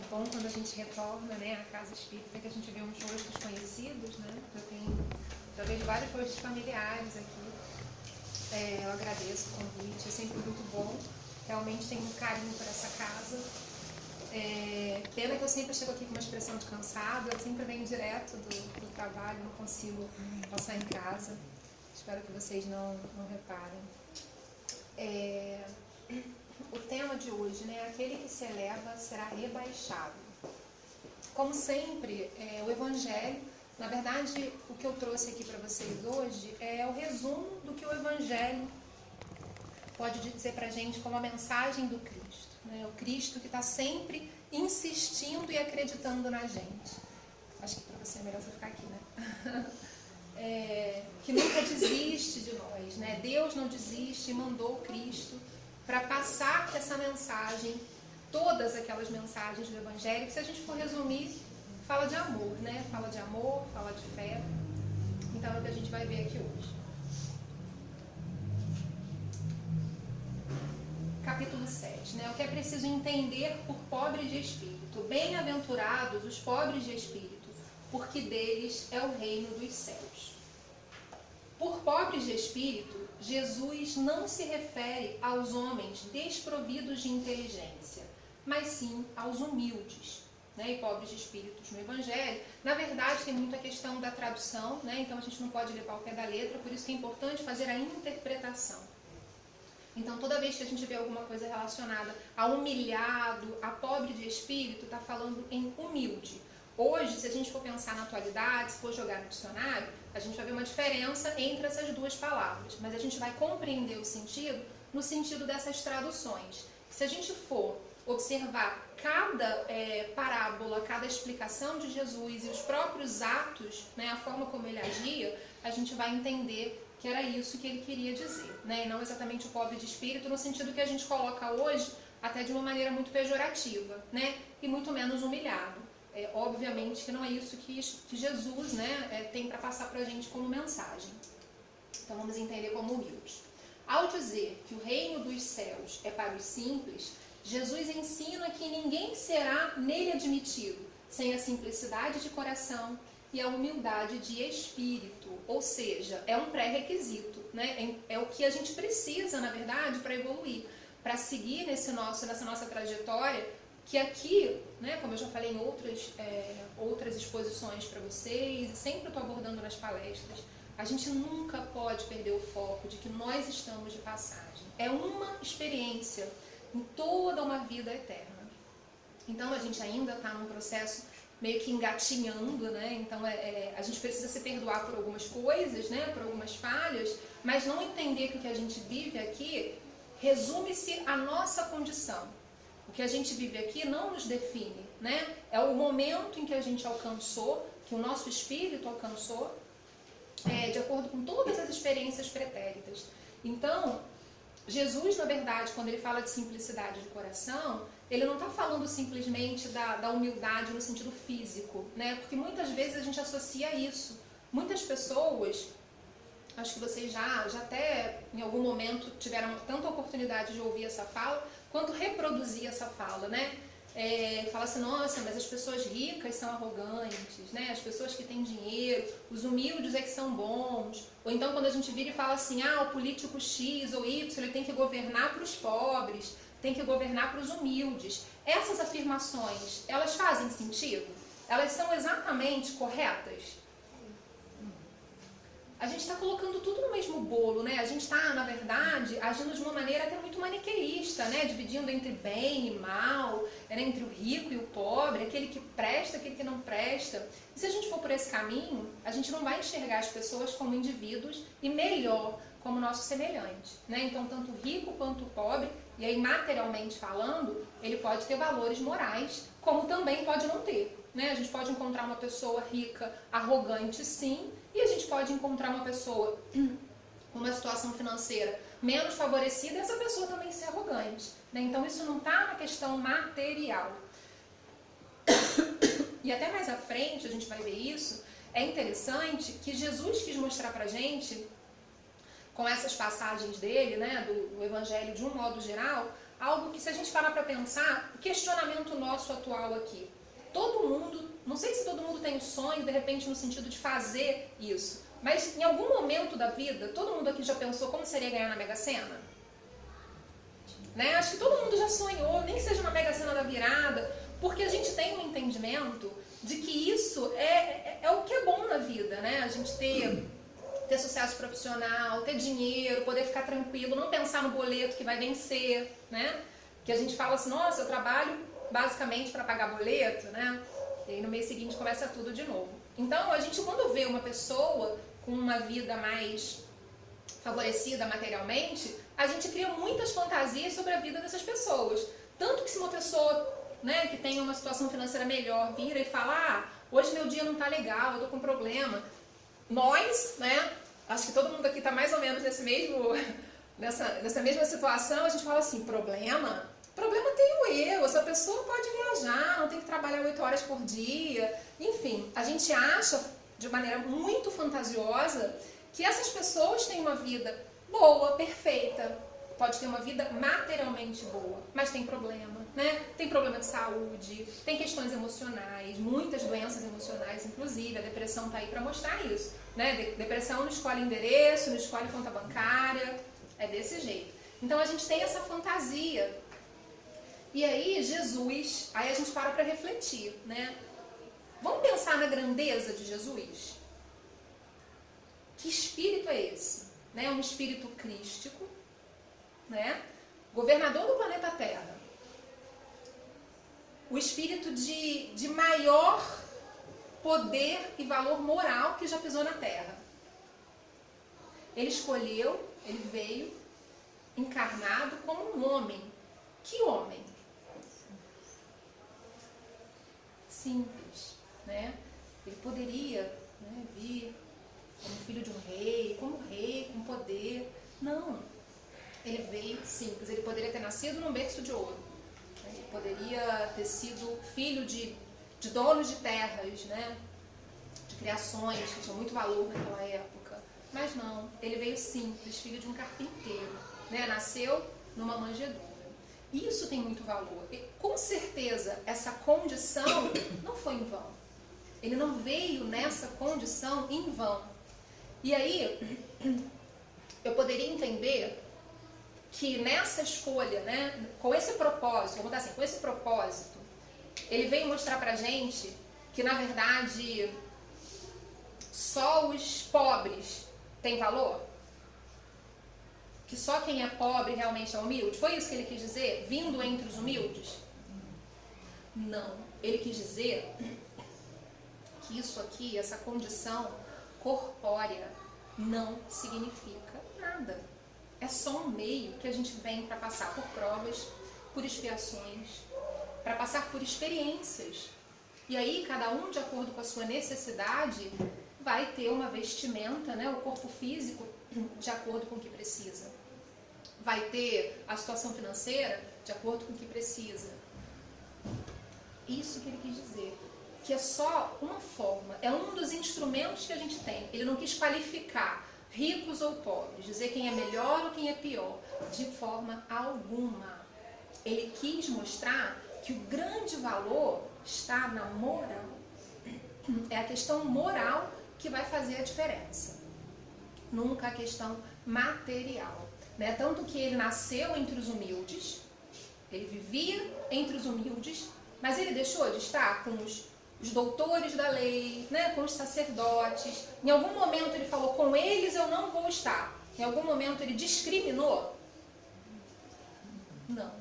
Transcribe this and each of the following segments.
bom quando a gente retorna, né, à casa espírita, que a gente vê uns rostos conhecidos, né? Já vejo vários rostos familiares aqui. Eu agradeço o convite, é sempre muito bom. Realmente tenho um carinho por essa casa. Pena que eu sempre chego aqui com uma expressão de cansado, eu sempre venho direto do trabalho, não consigo passar em casa. Espero que vocês não reparem. O tema de hoje, né? Aquele que se eleva será rebaixado. Como sempre, o Evangelho, na verdade, o que eu trouxe aqui para vocês hoje é o resumo do que o Evangelho pode dizer para a gente como a mensagem do Cristo. Né? O Cristo que está sempre insistindo e acreditando na gente. Acho que para você é melhor você ficar aqui, né? Que nunca desiste de nós, né? Deus não desiste e mandou o Cristo para passar essa mensagem, todas aquelas mensagens do Evangelho, que se a gente for resumir, fala de amor, né? Fala de amor, fala de fé. Então é o que a gente vai ver aqui hoje. Capítulo 7, né? O que é preciso entender por pobres de espírito. Bem-aventurados os pobres de espírito, porque deles é o reino dos céus. Por pobres de espírito, Jesus não se refere aos homens desprovidos de inteligência, mas sim aos humildes, né? E pobres de espíritos no Evangelho. Na verdade, tem muito a questão da tradução, né? Então a gente não pode levar ao pé da letra, por isso que é importante fazer a interpretação. Então, toda vez que a gente vê alguma coisa relacionada a humilhado, a pobre de espírito, está falando em humilde. Hoje, se a gente for pensar na atualidade, se for jogar no dicionário, a gente vai ver uma diferença entre essas duas palavras. Mas a gente vai compreender o sentido no sentido dessas traduções. Se a gente for observar cada parábola, cada explicação de Jesus e os próprios atos, né, a forma como ele agia, a gente vai entender que era isso que ele queria dizer, né? E não exatamente o pobre de espírito no sentido que a gente coloca hoje, até de uma maneira muito pejorativa, né? E muito menos humilhado. Obviamente que não é isso que Jesus, né, tem para passar para a gente como mensagem. Então vamos entender como humildes. Ao dizer que o reino dos céus é para os simples, Jesus ensina que ninguém será nele admitido sem a simplicidade de coração e a humildade de espírito, ou seja, é um pré-requisito, né? É o que a gente precisa, na verdade, para evoluir, para seguir nessa nossa trajetória, que aqui, né, como eu já falei em outras exposições para vocês, e sempre estou abordando nas palestras, a gente nunca pode perder o foco de que nós estamos de passagem. É uma experiência em toda uma vida eterna. Então a gente ainda está num processo meio que engatinhando, né? Então a gente precisa se perdoar por algumas coisas, né? Por algumas falhas, mas não entender que o que a gente vive aqui resume-se à nossa condição. O que a gente vive aqui não nos define, né? É o momento em que a gente alcançou, que o nosso espírito alcançou, de acordo com todas as experiências pretéritas. Então, Jesus, na verdade, quando ele fala de simplicidade de coração, ele não está falando simplesmente da humildade no sentido físico, né? Porque muitas vezes a gente associa isso. Muitas pessoas, acho que vocês já até em algum momento tiveram tanta oportunidade de ouvir essa fala, quanto reproduzir essa fala, né? Fala assim, nossa, mas as pessoas ricas são arrogantes, né? As pessoas que têm dinheiro, os humildes é que são bons. Ou então quando a gente vira e fala assim, o político X ou Y, ele tem que governar para os pobres, tem que governar para os humildes. Essas afirmações, elas fazem sentido? Elas são exatamente corretas? A gente está colocando tudo no mesmo bolo, né? A gente está, na verdade, agindo de uma maneira até muito maniqueísta, né? Dividindo entre bem e mal, entre o rico e o pobre, aquele que presta, aquele que não presta. E se a gente for por esse caminho, a gente não vai enxergar as pessoas como indivíduos e melhor, como nosso semelhante, né? Então, tanto o rico quanto o pobre, e aí materialmente falando, ele pode ter valores morais, como também pode não ter, né? A gente pode encontrar uma pessoa rica, arrogante, sim, e a gente pode encontrar uma pessoa com uma situação financeira menos favorecida e essa pessoa também ser arrogante, né? Então isso não está na questão material. E até mais à frente a gente vai ver isso. É interessante que Jesus quis mostrar pra gente, com essas passagens dele, né, do Evangelho de um modo geral, algo que, se a gente parar para pensar, o questionamento nosso atual aqui. Todo mundo, não sei se todo mundo tem o sonho, de repente, no sentido de fazer isso, mas em algum momento da vida, todo mundo aqui já pensou como seria ganhar na Mega Sena? Né? Acho que todo mundo já sonhou, nem que seja uma Mega Sena da virada, porque a gente tem um entendimento de que isso é o que é bom na vida, né? A gente ter sucesso profissional, ter dinheiro, poder ficar tranquilo, não pensar no boleto que vai vencer, né? Que a gente fala assim, nossa, eu trabalho basicamente para pagar boleto, né? E aí no mês seguinte começa tudo de novo. Então, a gente quando vê uma pessoa com uma vida mais favorecida materialmente, a gente cria muitas fantasias sobre a vida dessas pessoas. Tanto que se uma pessoa, né, que tem uma situação financeira melhor vira e fala, ah, hoje meu dia não tá legal, eu tô com problema. Nós, né, acho que todo mundo aqui tá mais ou menos nessa mesma situação, a gente fala assim, problema tenho eu, essa pessoa pode viajar, não tem que trabalhar 8 horas por dia. Enfim, a gente acha de maneira muito fantasiosa que essas pessoas têm uma vida boa, perfeita, pode ter uma vida materialmente boa, mas tem problema, né? Tem problema de saúde, tem questões emocionais, muitas doenças emocionais, inclusive, a depressão está aí para mostrar isso, né? Depressão não escolhe endereço, não escolhe conta bancária, é desse jeito. Então a gente tem essa fantasia. E aí Jesus, aí a gente para refletir, né? Vamos pensar na grandeza de Jesus? Que espírito é esse? Né? Um espírito crístico, né? Governador do planeta Terra. O espírito de maior poder e valor moral que já pisou na Terra. Ele escolheu, ele veio encarnado como um homem. Que homem? Simples, né? Ele poderia, né, vir como filho de um rei, com poder. Não. Ele veio simples. Ele poderia ter nascido num berço de ouro. Né? Ele poderia ter sido filho de donos de terras, né? De criações que tinham muito valor naquela época. Mas não. Ele veio simples, filho de um carpinteiro. Né? Nasceu numa manjedoura. Isso tem muito valor. E, com certeza, essa condição não foi em vão. Ele não veio nessa condição em vão. E aí, eu poderia entender que nessa escolha, né, com esse propósito, vamos botar assim, com esse propósito, ele veio mostrar pra gente que, na verdade, só os pobres têm valor? Que só quem é pobre realmente é humilde? Foi isso que ele quis dizer? Vindo entre os humildes? Não. Ele quis dizer que isso aqui, essa condição corpórea, não significa nada. É só um meio que a gente vem para passar por provas, por expiações, para passar por experiências. E aí, cada um, de acordo com a sua necessidade, vai ter uma vestimenta, né, o corpo físico, de acordo com o que precisa. Vai ter a situação financeira de acordo com o que precisa. Isso que ele quis dizer. Que é só uma forma, é um dos instrumentos que a gente tem. Ele não quis qualificar ricos ou pobres, dizer quem é melhor ou quem é pior, de forma alguma. Ele quis mostrar que o grande valor está na moral. É a questão moral que vai fazer a diferença. Nunca a questão material. Né? Tanto que ele nasceu entre os humildes, ele vivia entre os humildes, mas ele deixou de estar com os doutores da lei, né? Com os sacerdotes. Em algum momento ele falou, com eles eu não vou estar. Em algum momento ele discriminou? Não.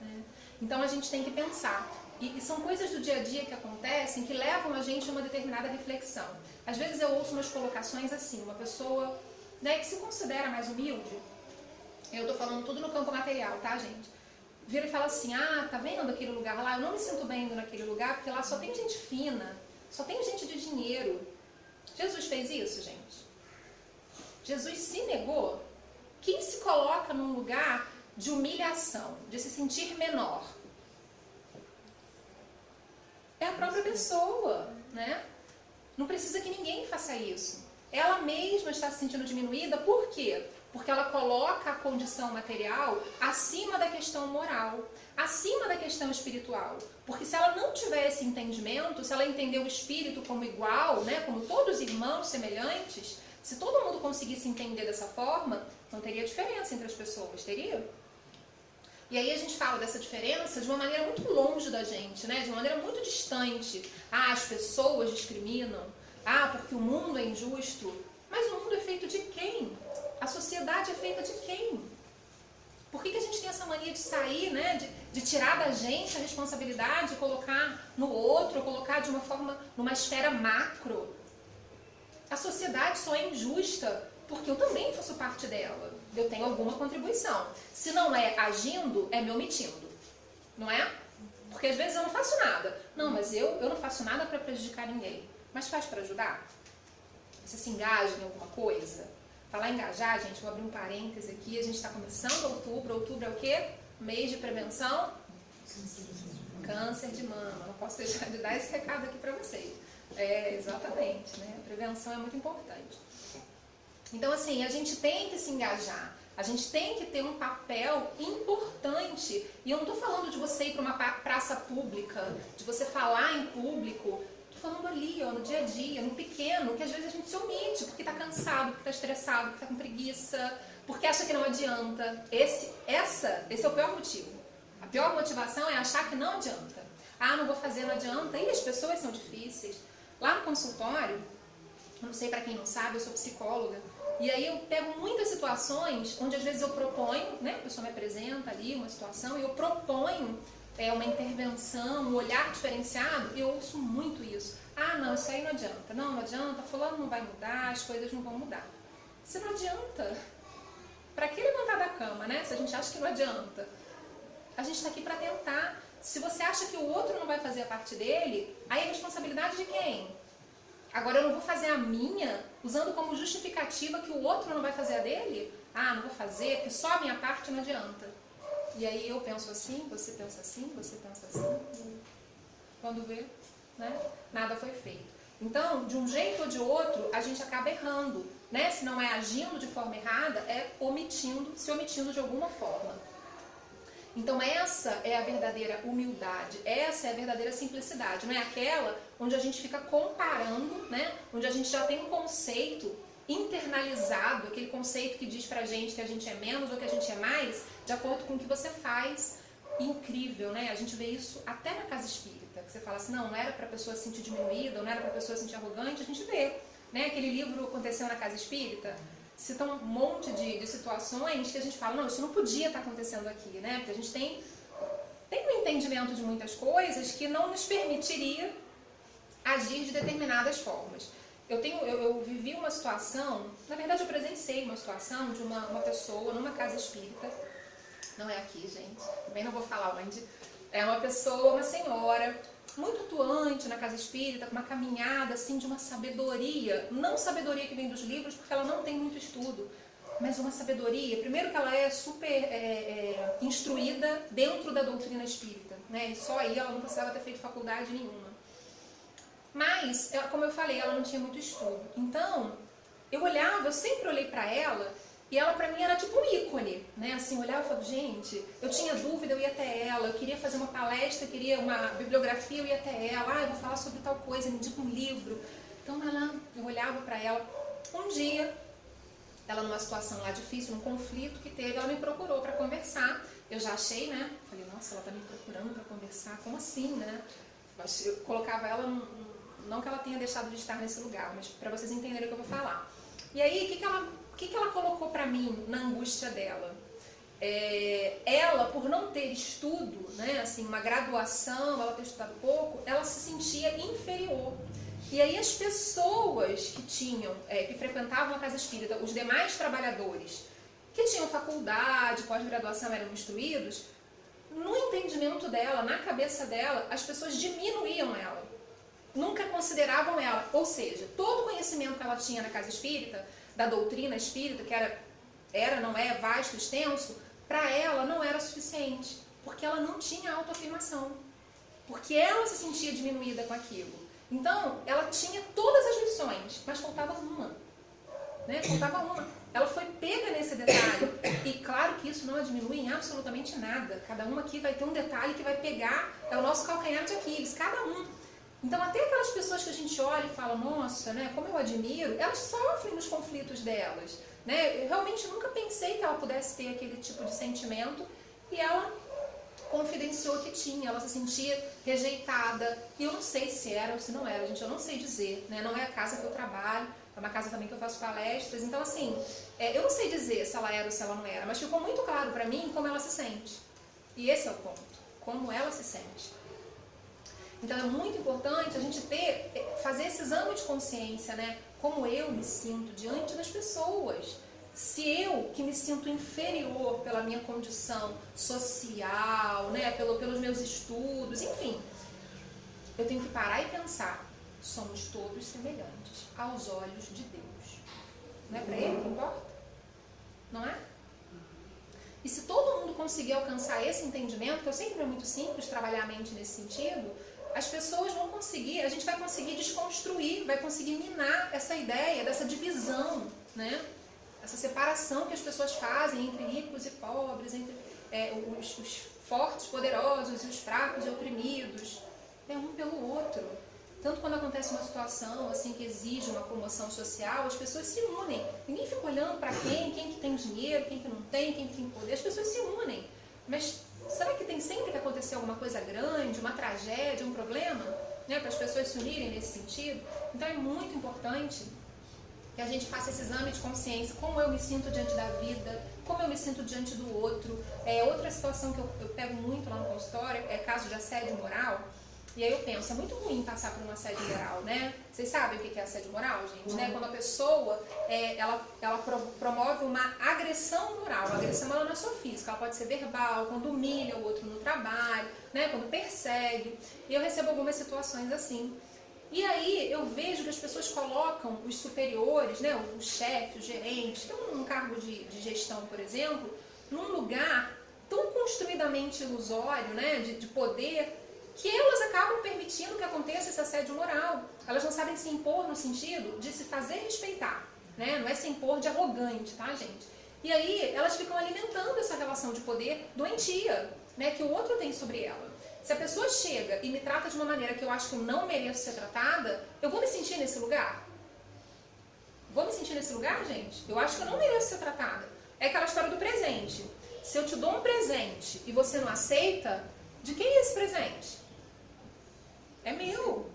Né? Então a gente tem que pensar. E são coisas do dia a dia que acontecem que levam a gente a uma determinada reflexão. Às vezes eu ouço umas colocações assim, uma pessoa, né, que se considera mais humilde, eu tô falando tudo no campo material, tá, gente? Vira e fala assim, ah, tá vendo aquele lugar lá? Eu não me sinto bem indo naquele lugar, porque lá só tem gente fina, só tem gente de dinheiro. Jesus fez isso, gente? Jesus se negou? Quem se coloca num lugar de humilhação, de se sentir menor? É a própria pessoa, né? Não precisa que ninguém faça isso. Ela mesma está se sentindo diminuída, por quê? Porque ela coloca a condição material acima da questão moral, acima da questão espiritual. Porque se ela não tiver esse entendimento, se ela entender o espírito como igual, né, como todos irmãos semelhantes, se todo mundo conseguisse entender dessa forma, não teria diferença entre as pessoas, teria? E aí a gente fala dessa diferença de uma maneira muito longe da gente, né? De uma maneira muito distante. Ah, as pessoas discriminam. Ah, porque o mundo é injusto. Mas o mundo é feito de quem? A sociedade é feita de quem? Por que a gente tem essa mania de sair, né? De tirar da gente a responsabilidade, colocar no outro, colocar de uma forma, numa esfera macro? A sociedade só é injusta porque eu também faço parte dela. Eu tenho alguma contribuição. Se não é agindo, é me omitindo. Não é? Porque às vezes eu não faço nada. Não, mas eu não faço nada para prejudicar ninguém. Mas faz para ajudar? Você se engaja em alguma coisa? Falar em engajar, gente, vou abrir um parêntese aqui. A gente está começando outubro. Outubro é o quê? Mês de prevenção? Câncer de mama. Não posso deixar de dar esse recado aqui para vocês. É, exatamente, né? A prevenção é muito importante. Então, assim, a gente tem que se engajar, a gente tem que ter um papel importante. E eu não estou falando de você ir para uma praça pública, de você falar em público. Estou falando ali, ó, no dia a dia, no pequeno, que às vezes a gente se omite porque está cansado, porque está estressado, porque está com preguiça, porque acha que não adianta. Esse é o pior motivo. A pior motivação é achar que não adianta. Ah, não vou fazer, não adianta. E as pessoas são difíceis. Lá no consultório, não sei para quem não sabe, eu sou psicóloga. E aí eu pego muitas situações onde às vezes eu proponho, né, a pessoa me apresenta ali uma situação e eu proponho uma intervenção, um olhar diferenciado, e eu ouço muito isso. Ah, não, isso aí não adianta. Não adianta, fulano não vai mudar, as coisas não vão mudar. Isso não adianta. Para que levantar da cama, né, se a gente acha que não adianta? A gente está aqui para tentar. Se você acha que o outro não vai fazer a parte dele, aí é responsabilidade de quem? Agora eu não vou fazer a minha usando como justificativa que o outro não vai fazer a dele? Ah, não vou fazer, porque só a minha parte não adianta. E aí eu penso assim, você pensa assim, você pensa assim. Quando vê, né? Nada foi feito. Então, de um jeito ou de outro, a gente acaba errando, né? Se não é agindo de forma errada, é se omitindo de alguma forma. Então essa é a verdadeira humildade, essa é a verdadeira simplicidade, não é aquela onde a gente fica comparando, né? Onde a gente já tem um conceito internalizado, aquele conceito que diz pra gente que a gente é menos ou que a gente é mais, de acordo com o que você faz. Incrível, né? A gente vê isso até na casa espírita, que você fala assim, não era pra pessoa se sentir diminuída, ou não era pra pessoa se sentir arrogante, a gente vê, né? Aquele livro Aconteceu na Casa Espírita, cita um monte de situações que a gente fala, não, isso não podia estar acontecendo aqui, né? Porque a gente tem um entendimento de muitas coisas que não nos permitiria agir de determinadas formas. Eu vivi uma situação, na verdade eu presenciei uma situação de uma pessoa numa casa espírita, não é aqui, gente, também não vou falar onde, é uma pessoa, uma senhora, muito atuante na casa espírita, com uma caminhada assim de uma sabedoria, não sabedoria que vem dos livros, porque ela não tem muito estudo, mas uma sabedoria, primeiro que ela é super instruída dentro da doutrina espírita, né? E só aí ela não precisava ter feito faculdade nenhuma. Mas, como eu falei, ela não tinha muito estudo. Então, eu sempre olhei para ela, e ela pra mim era tipo um ícone, né? Assim, eu olhava e falava, gente, eu tinha dúvida, eu ia até ela, eu queria fazer uma palestra, eu queria uma bibliografia, eu ia até ela, eu vou falar sobre tal coisa, me diga um livro. Então, eu olhava pra ela. Um dia, ela numa situação lá difícil, um conflito que teve, ela me procurou pra conversar. Eu já achei, né? Falei, nossa, ela tá me procurando pra conversar, como assim, né? Eu colocava ela, não que ela tenha deixado de estar nesse lugar, mas pra vocês entenderem o que eu vou falar. E aí, o que ela colocou pra mim na angústia dela? Ela, por não ter estudo, né, assim, uma graduação, ela ter estudado pouco, ela se sentia inferior. E aí as pessoas que que frequentavam a casa espírita, os demais trabalhadores, que tinham faculdade, pós-graduação, eram instruídos, no entendimento dela, na cabeça dela, as pessoas diminuíam ela. Nunca consideravam ela. Ou seja, todo o conhecimento que ela tinha na casa espírita, da doutrina espírita, que não é vasto, extenso, para ela não era suficiente, porque ela não tinha autoafirmação, porque ela se sentia diminuída com aquilo. Então, ela tinha todas as lições, mas faltava uma, né? Faltava uma. Ela foi pega nesse detalhe. E claro que isso não diminui em absolutamente nada. Cada uma aqui vai ter um detalhe que vai pegar, é o nosso calcanhar de Aquiles, cada um. Então até aquelas pessoas que a gente olha e fala, nossa, né, como eu admiro, elas sofrem nos conflitos delas. Né? Eu realmente nunca pensei que ela pudesse ter aquele tipo de sentimento e ela confidenciou que tinha, ela se sentia rejeitada. E eu não sei se era ou se não era, gente, eu não sei dizer. Né? Não é a casa que eu trabalho, é uma casa também que eu faço palestras. Então assim, eu não sei dizer se ela era ou se ela não era, mas ficou muito claro para mim como ela se sente. E esse é o ponto, como ela se sente. Então é muito importante a gente fazer esse exame de consciência, né? Como eu me sinto diante das pessoas. Se eu, que me sinto inferior pela minha condição social, né? Pelos meus estudos, enfim, eu tenho que parar e pensar, somos todos semelhantes aos olhos de Deus. Não é para Ele que importa? Não é? E se todo mundo conseguir alcançar esse entendimento, que eu sempre é muito simples trabalhar a mente nesse sentido, as pessoas vão conseguir, a gente vai conseguir desconstruir, vai conseguir minar essa ideia dessa divisão, né? Essa separação que as pessoas fazem entre ricos e pobres, entre os fortes, poderosos e os fracos e oprimidos. É um pelo outro. Tanto quando acontece uma situação assim que exige uma comoção social, as pessoas se unem. Ninguém fica olhando para quem que tem dinheiro, quem que não tem, quem que tem poder. As pessoas se unem. Mas será que tem sempre que acontecer alguma coisa grande, uma tragédia, um problema, né, para as pessoas se unirem nesse sentido? Então é muito importante que a gente faça esse exame de consciência, como eu me sinto diante da vida, como eu me sinto diante do outro. Outra situação que eu pego muito lá no consultório é caso de assédio moral. E aí eu penso, é muito ruim passar por um assédio moral, né? Vocês sabem o que é assédio moral, gente? Né? Quando a pessoa, ela promove uma agressão moral. A agressão ela não é só física, ela pode ser verbal, quando humilha o outro no trabalho, né? Quando persegue. E eu recebo algumas situações assim. E aí eu vejo que as pessoas colocam os superiores, né? O chefe, o gerente, tem um cargo de gestão, por exemplo, num lugar tão construidamente ilusório, né? De poder, que elas acabam permitindo que aconteça esse assédio moral. Elas não sabem se impor no sentido de se fazer respeitar, né? Não é se impor de arrogante, tá, gente? E aí elas ficam alimentando essa relação de poder doentia, né? Que o outro tem sobre ela. Se a pessoa chega e me trata de uma maneira que eu acho que eu não mereço ser tratada, eu vou me sentir nesse lugar? Vou me sentir nesse lugar, gente? Eu acho que eu não mereço ser tratada. É aquela história do presente. Se eu te dou um presente e você não aceita, de quem é esse presente? É meu,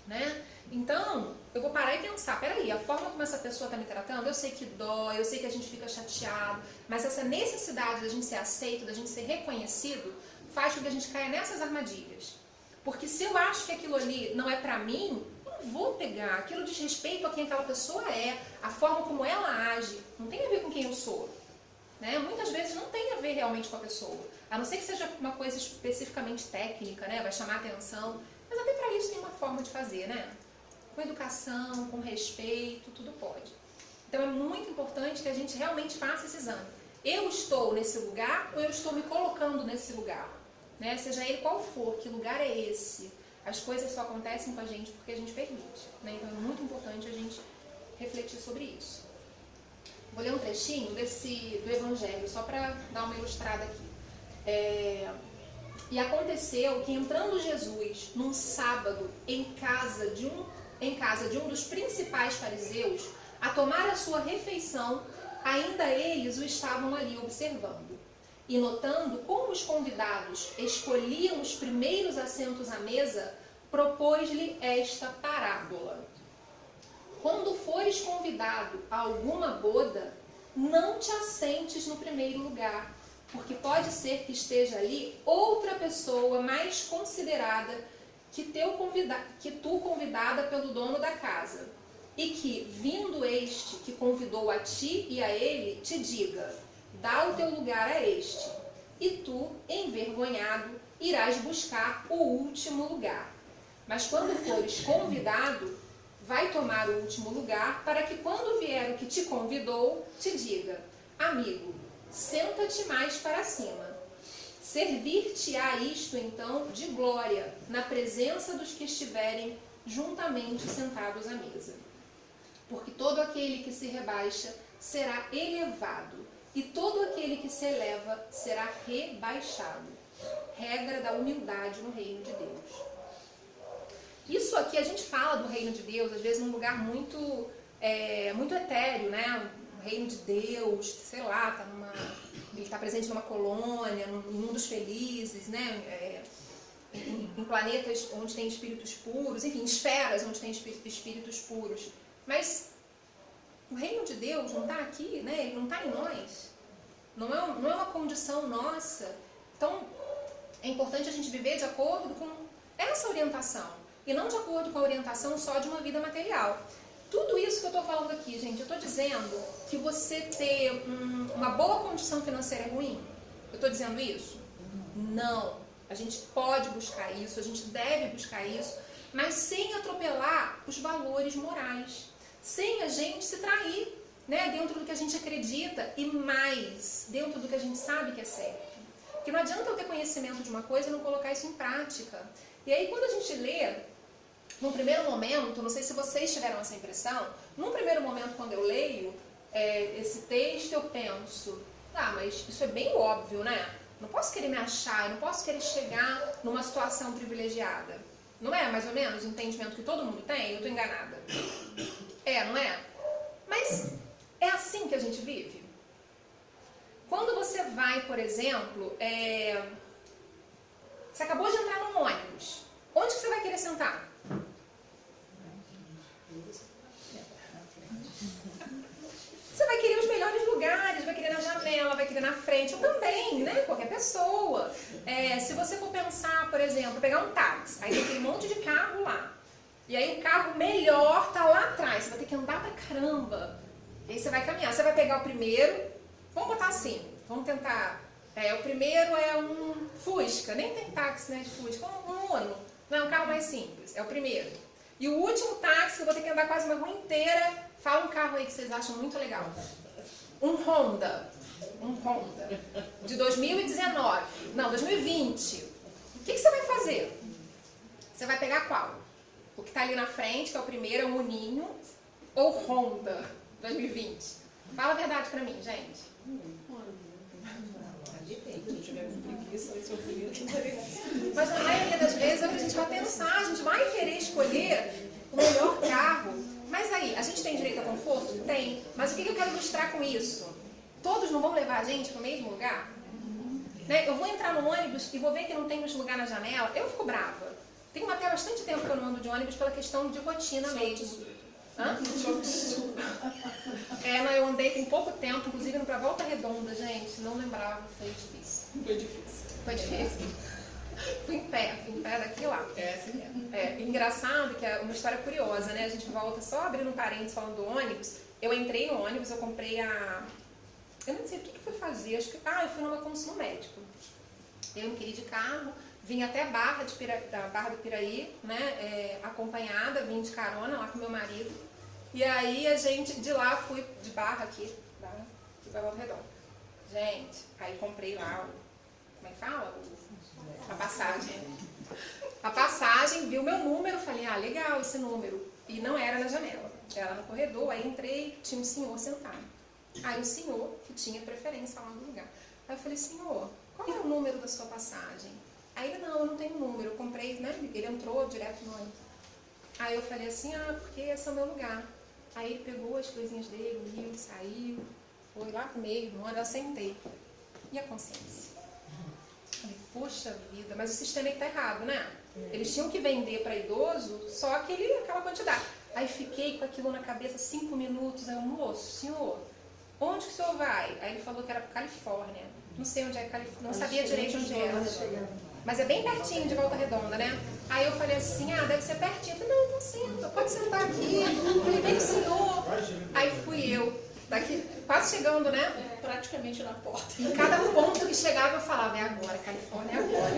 né? Então, eu vou parar e pensar, peraí, a forma como essa pessoa está me tratando, eu sei que dói, eu sei que a gente fica chateado, mas essa necessidade da gente ser aceito, da gente ser reconhecido, faz com que a gente caia nessas armadilhas. Porque se eu acho que aquilo ali não é pra mim, eu não vou pegar. Aquilo diz respeito a quem aquela pessoa é, a forma como ela age, não tem a ver com quem eu sou. Né? Muitas vezes não tem a ver realmente com a pessoa. A não ser que seja uma coisa especificamente técnica, né? Vai chamar atenção. Mas até para isso tem uma forma de fazer, né? Com educação, com respeito, tudo pode. Então é muito importante que a gente realmente faça esse exame. Eu estou nesse lugar ou eu estou me colocando nesse lugar? Né? Seja ele qual for, que lugar é esse? As coisas só acontecem com a gente porque a gente permite. Né? Então é muito importante a gente refletir sobre isso. Vou ler um trechinho do Evangelho, só para dar uma ilustrada aqui. E aconteceu que, entrando Jesus num sábado em casa de um dos principais fariseus, a tomar a sua refeição, ainda eles o estavam ali observando. E notando como os convidados escolhiam os primeiros assentos à mesa, propôs-lhe esta parábola. Quando fores convidado a alguma boda, não te assentes no primeiro lugar, porque pode ser que esteja ali outra pessoa mais considerada que tu convidada pelo dono da casa, e que, vindo este que convidou a ti e a ele, te diga, dá o teu lugar a este, e tu, envergonhado, irás buscar o último lugar. Mas quando fores convidado, vai tomar o último lugar, para que quando vier o que te convidou, te diga, amigo, senta-te mais para cima. Servir-te-á isto, então, de glória, na presença dos que estiverem juntamente sentados à mesa. Porque todo aquele que se rebaixa será elevado, e todo aquele que se eleva será rebaixado. Regra da humildade no reino de Deus. Isso aqui, a gente fala do reino de Deus, às vezes num lugar muito etéreo, né? O reino de Deus, sei lá, ele está presente numa colônia, num mundo dos felizes, né? Em planetas onde tem espíritos puros, enfim, esferas onde tem espíritos puros. Mas o reino de Deus não está aqui, né? Ele não está em nós. Não é uma condição nossa. Então, é importante a gente viver de acordo com essa orientação. E não de acordo com a orientação só de uma vida material. Tudo isso que eu estou falando aqui, gente, eu estou dizendo que você ter uma boa condição financeira é ruim? Eu estou dizendo isso? Não. A gente pode buscar isso, a gente deve buscar isso, mas sem atropelar os valores morais. Sem a gente se trair, né, dentro do que a gente acredita e mais dentro do que a gente sabe que é certo. Porque não adianta eu ter conhecimento de uma coisa e não colocar isso em prática. E aí quando a gente lê, num primeiro momento, não sei se vocês tiveram essa impressão, num primeiro momento quando eu leio esse texto eu penso, mas isso é bem óbvio, né? Não posso querer me achar, eu não posso querer chegar numa situação privilegiada. Não é mais ou menos o entendimento que todo mundo tem? Eu estou enganada. Não é? Mas é assim que a gente vive? Quando você vai, por exemplo, você acabou de entrar num ônibus, onde que você vai querer sentar? Você vai querer os melhores lugares, vai querer na janela, vai querer na frente, eu também, né? Qualquer pessoa. Se você for pensar, por exemplo, pegar um táxi, aí tem aquele monte de carro lá. E aí o carro melhor tá lá atrás, você vai ter que andar pra caramba. E aí você vai caminhar, você vai pegar o primeiro, vamos botar assim, vamos tentar. O primeiro é um Fusca, nem tem táxi, né, de Fusca, um Uno, não, um carro mais simples, é o primeiro. E o último táxi, eu vou ter que andar quase uma rua inteira. Fala um carro aí que vocês acham muito legal. Um Honda de 2019, não, 2020. O que você vai fazer? Você vai pegar qual? O que está ali na frente, que é o primeiro, é um Uninho, ou Honda 2020? Fala a verdade pra mim, gente. Mas na maioria das vezes é o que a gente vai pensar, a gente vai querer escolher o melhor carro. Mas aí, a gente tem direito a conforto? Tem. Mas o que eu quero ilustrar com isso? Todos não vão levar a gente para o mesmo lugar? Né? Eu vou entrar no ônibus e vou ver que não tem lugar na janela, eu fico brava. Tem até bastante tempo que eu não ando de ônibus pela questão de rotina mesmo. Eu andei tem pouco tempo, inclusive indo pra Volta Redonda, gente, não lembrava, foi difícil. Fui em pé daqui lá. Engraçado que é uma história curiosa, né? A gente volta só abrindo um parênteses falando do ônibus. Eu entrei no ônibus, eu comprei eu não sei o que fui fazer, acho que eu fui numa consumo médico. Eu não queria ir de carro, vim até da Barra do Piraí, né? Acompanhada, vim de carona lá com meu marido. E aí a gente, de lá, fui de Barra aqui, fui pra Volta Redonda. Gente, aí comprei lá como é que fala? A passagem. A passagem, vi o meu número, falei, legal esse número. E não era na janela, era no corredor. Aí entrei, tinha um senhor sentado. Aí o senhor, que tinha preferência lá no lugar. Aí eu falei, senhor, qual é o número da sua passagem? Aí ele, não, eu não tenho número, eu comprei, né? Ele entrou direto no ônibus. Aí eu falei assim, porque esse é o meu lugar. Aí ele pegou as coisinhas dele, uniu, saiu, foi lá pro meio, no ônibus, eu sentei. E a consciência? Falei, poxa vida, mas o sistema é que tá errado, né? Eles tinham que vender para idoso só aquela quantidade. Aí fiquei com aquilo na cabeça 5 minutos, aí o moço, senhor, onde que o senhor vai? Aí ele falou que era para Califórnia. Não sei onde é Califórnia, não sabia direito onde era. Mas é bem pertinho de Volta Redonda, né? Aí eu falei assim, deve ser pertinho. Eu falei, não, então senta, pode sentar aqui. Eu falei, vem o senhor. Aí fui eu, daqui, quase chegando, né? Praticamente na porta. Em cada ponto que chegava eu falava, é agora, Califórnia é agora.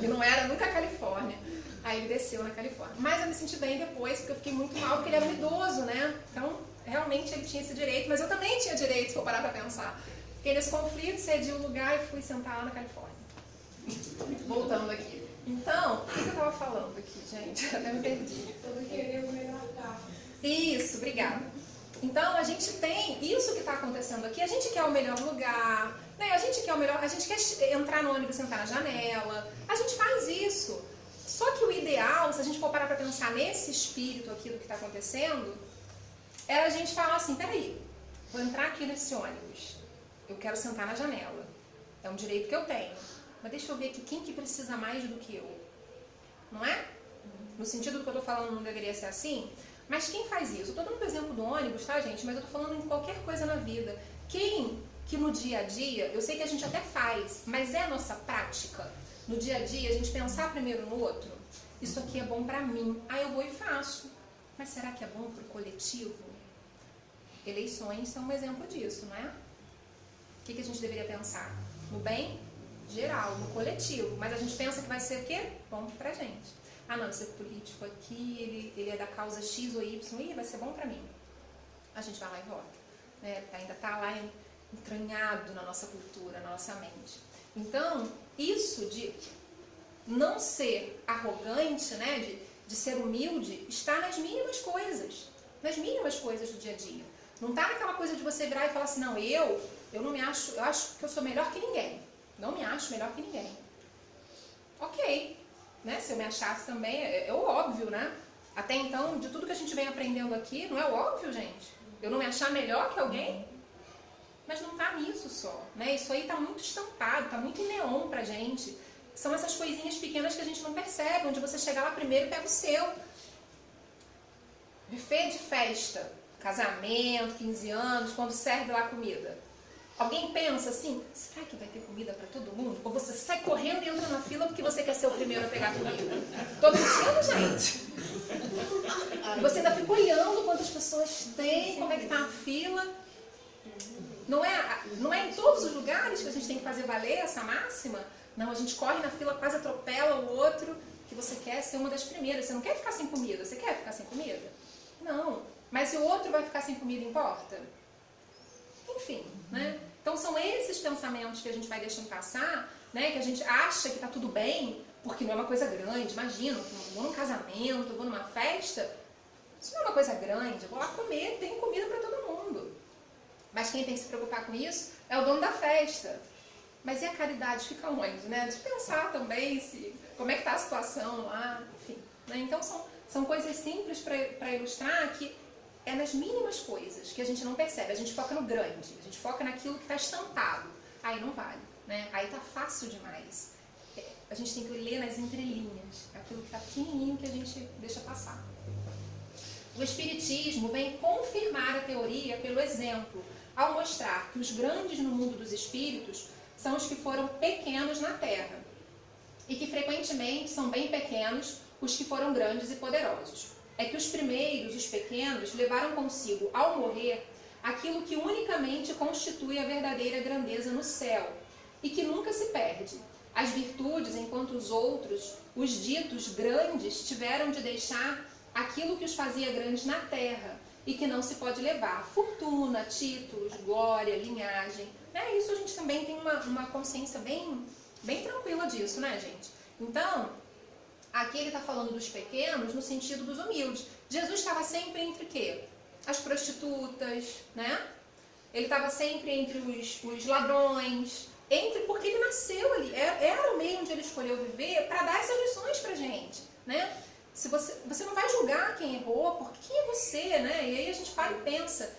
E não era nunca Califórnia. Aí ele desceu na Califórnia. Mas eu me senti bem depois, porque eu fiquei muito mal, porque ele era um idoso, né? Então, realmente ele tinha esse direito, mas eu também tinha direito, se eu parar pra pensar. Fiquei nesse conflito, cedi o lugar e fui sentar lá na Califórnia. Voltando aqui. Então, o que eu estava falando aqui, gente? Até me perdi. Sobre querer o melhor carro. Isso, obrigada. Então, a gente tem isso que está acontecendo aqui. A gente quer o melhor lugar, né? A gente quer entrar no ônibus e sentar na janela. A gente faz isso. Só que o ideal, se a gente for parar para pensar nesse espírito aqui do que está acontecendo, é a gente falar assim, peraí, vou entrar aqui nesse ônibus. Eu quero sentar na janela. É um direito que eu tenho. Mas deixa eu ver aqui quem que precisa mais do que eu. Não é? No sentido do que eu estou falando não deveria ser assim. Mas quem faz isso? Eu estou dando o exemplo do ônibus, tá, gente? Mas eu estou falando em qualquer coisa na vida. Quem que no dia a dia, eu sei que a gente até faz, mas é a nossa prática. No dia a dia, a gente pensar primeiro no outro. Isso aqui é bom pra mim. Aí eu vou e faço. Mas será que é bom pro coletivo? Eleições são um exemplo disso, não é? O que a gente deveria pensar? No bem geral, no coletivo. Mas a gente pensa que vai ser o quê? Bom pra gente. Ah, não, esse político aqui, ele é da causa X ou Y, vai ser bom pra mim. A gente vai lá e vota. Né? Ainda tá lá entranhado na nossa cultura, na nossa mente. Então, isso de não ser arrogante, né, de ser humilde, está nas mínimas coisas. Nas mínimas coisas do dia a dia. Não está naquela coisa de você virar e falar assim, não, eu não me acho, eu acho que eu sou melhor que ninguém. Não me acho melhor que ninguém. Ok. Né? Se eu me achasse também, é o óbvio, né? Até então, de tudo que a gente vem aprendendo aqui, não é o óbvio, gente? Eu não me achar melhor que alguém? Mas não tá nisso só, né? Isso aí tá muito estampado, tá muito em neon pra gente. São essas coisinhas pequenas que a gente não percebe, onde você chega lá primeiro e pega o seu. Buffet de festa, casamento, 15 anos, quando serve lá comida. Alguém pensa assim, será que vai ter comida para todo mundo? Ou você sai correndo e entra na fila porque você quer ser o primeiro a pegar comida? Tô mentindo, gente? E você ainda fica olhando quantas pessoas tem, como é que tá a fila. Não é em todos os lugares que a gente tem que fazer valer essa máxima? Não, a gente corre na fila, quase atropela o outro, que você quer ser uma das primeiras. Você não quer ficar sem comida, você quer ficar sem comida? Não. Mas se o outro vai ficar sem comida, importa? Enfim, né? Então são esses pensamentos que a gente vai deixando passar, né? Que a gente acha que tá tudo bem, porque não é uma coisa grande. Imagina, eu vou num casamento, eu vou numa festa, isso não é uma coisa grande, eu vou lá comer, tem comida para todo mundo. Mas quem tem que se preocupar com isso é o dono da festa. Mas e a caridade fica onde, né? De pensar também como é que tá a situação lá, enfim. Né? Então são coisas simples para ilustrar que é nas mínimas coisas que a gente não percebe. A gente foca no grande, a gente foca naquilo que está estampado. Aí não vale, né? Aí tá fácil demais. A gente tem que ler nas entrelinhas, aquilo que está pequenininho que a gente deixa passar. O Espiritismo vem confirmar a teoria pelo exemplo, ao mostrar que os grandes no mundo dos espíritos são os que foram pequenos na Terra e que frequentemente são bem pequenos os que foram grandes e poderosos. É que os primeiros, os pequenos, levaram consigo, ao morrer, aquilo que unicamente constitui a verdadeira grandeza no céu e que nunca se perde. As virtudes, enquanto os outros, os ditos grandes, tiveram de deixar aquilo que os fazia grandes na terra e que não se pode levar. Fortuna, títulos, glória, linhagem. Né? Isso a gente também tem uma consciência bem tranquila disso, né, gente? Então, aqui ele está falando dos pequenos no sentido dos humildes. Jesus estava sempre entre o quê? As prostitutas, né? Ele estava sempre entre os ladrões, porque ele nasceu ali. Era o meio onde ele escolheu viver para dar essas lições pra gente, né? Se você não vai julgar quem errou, porque quem é você, né? E aí a gente para e pensa,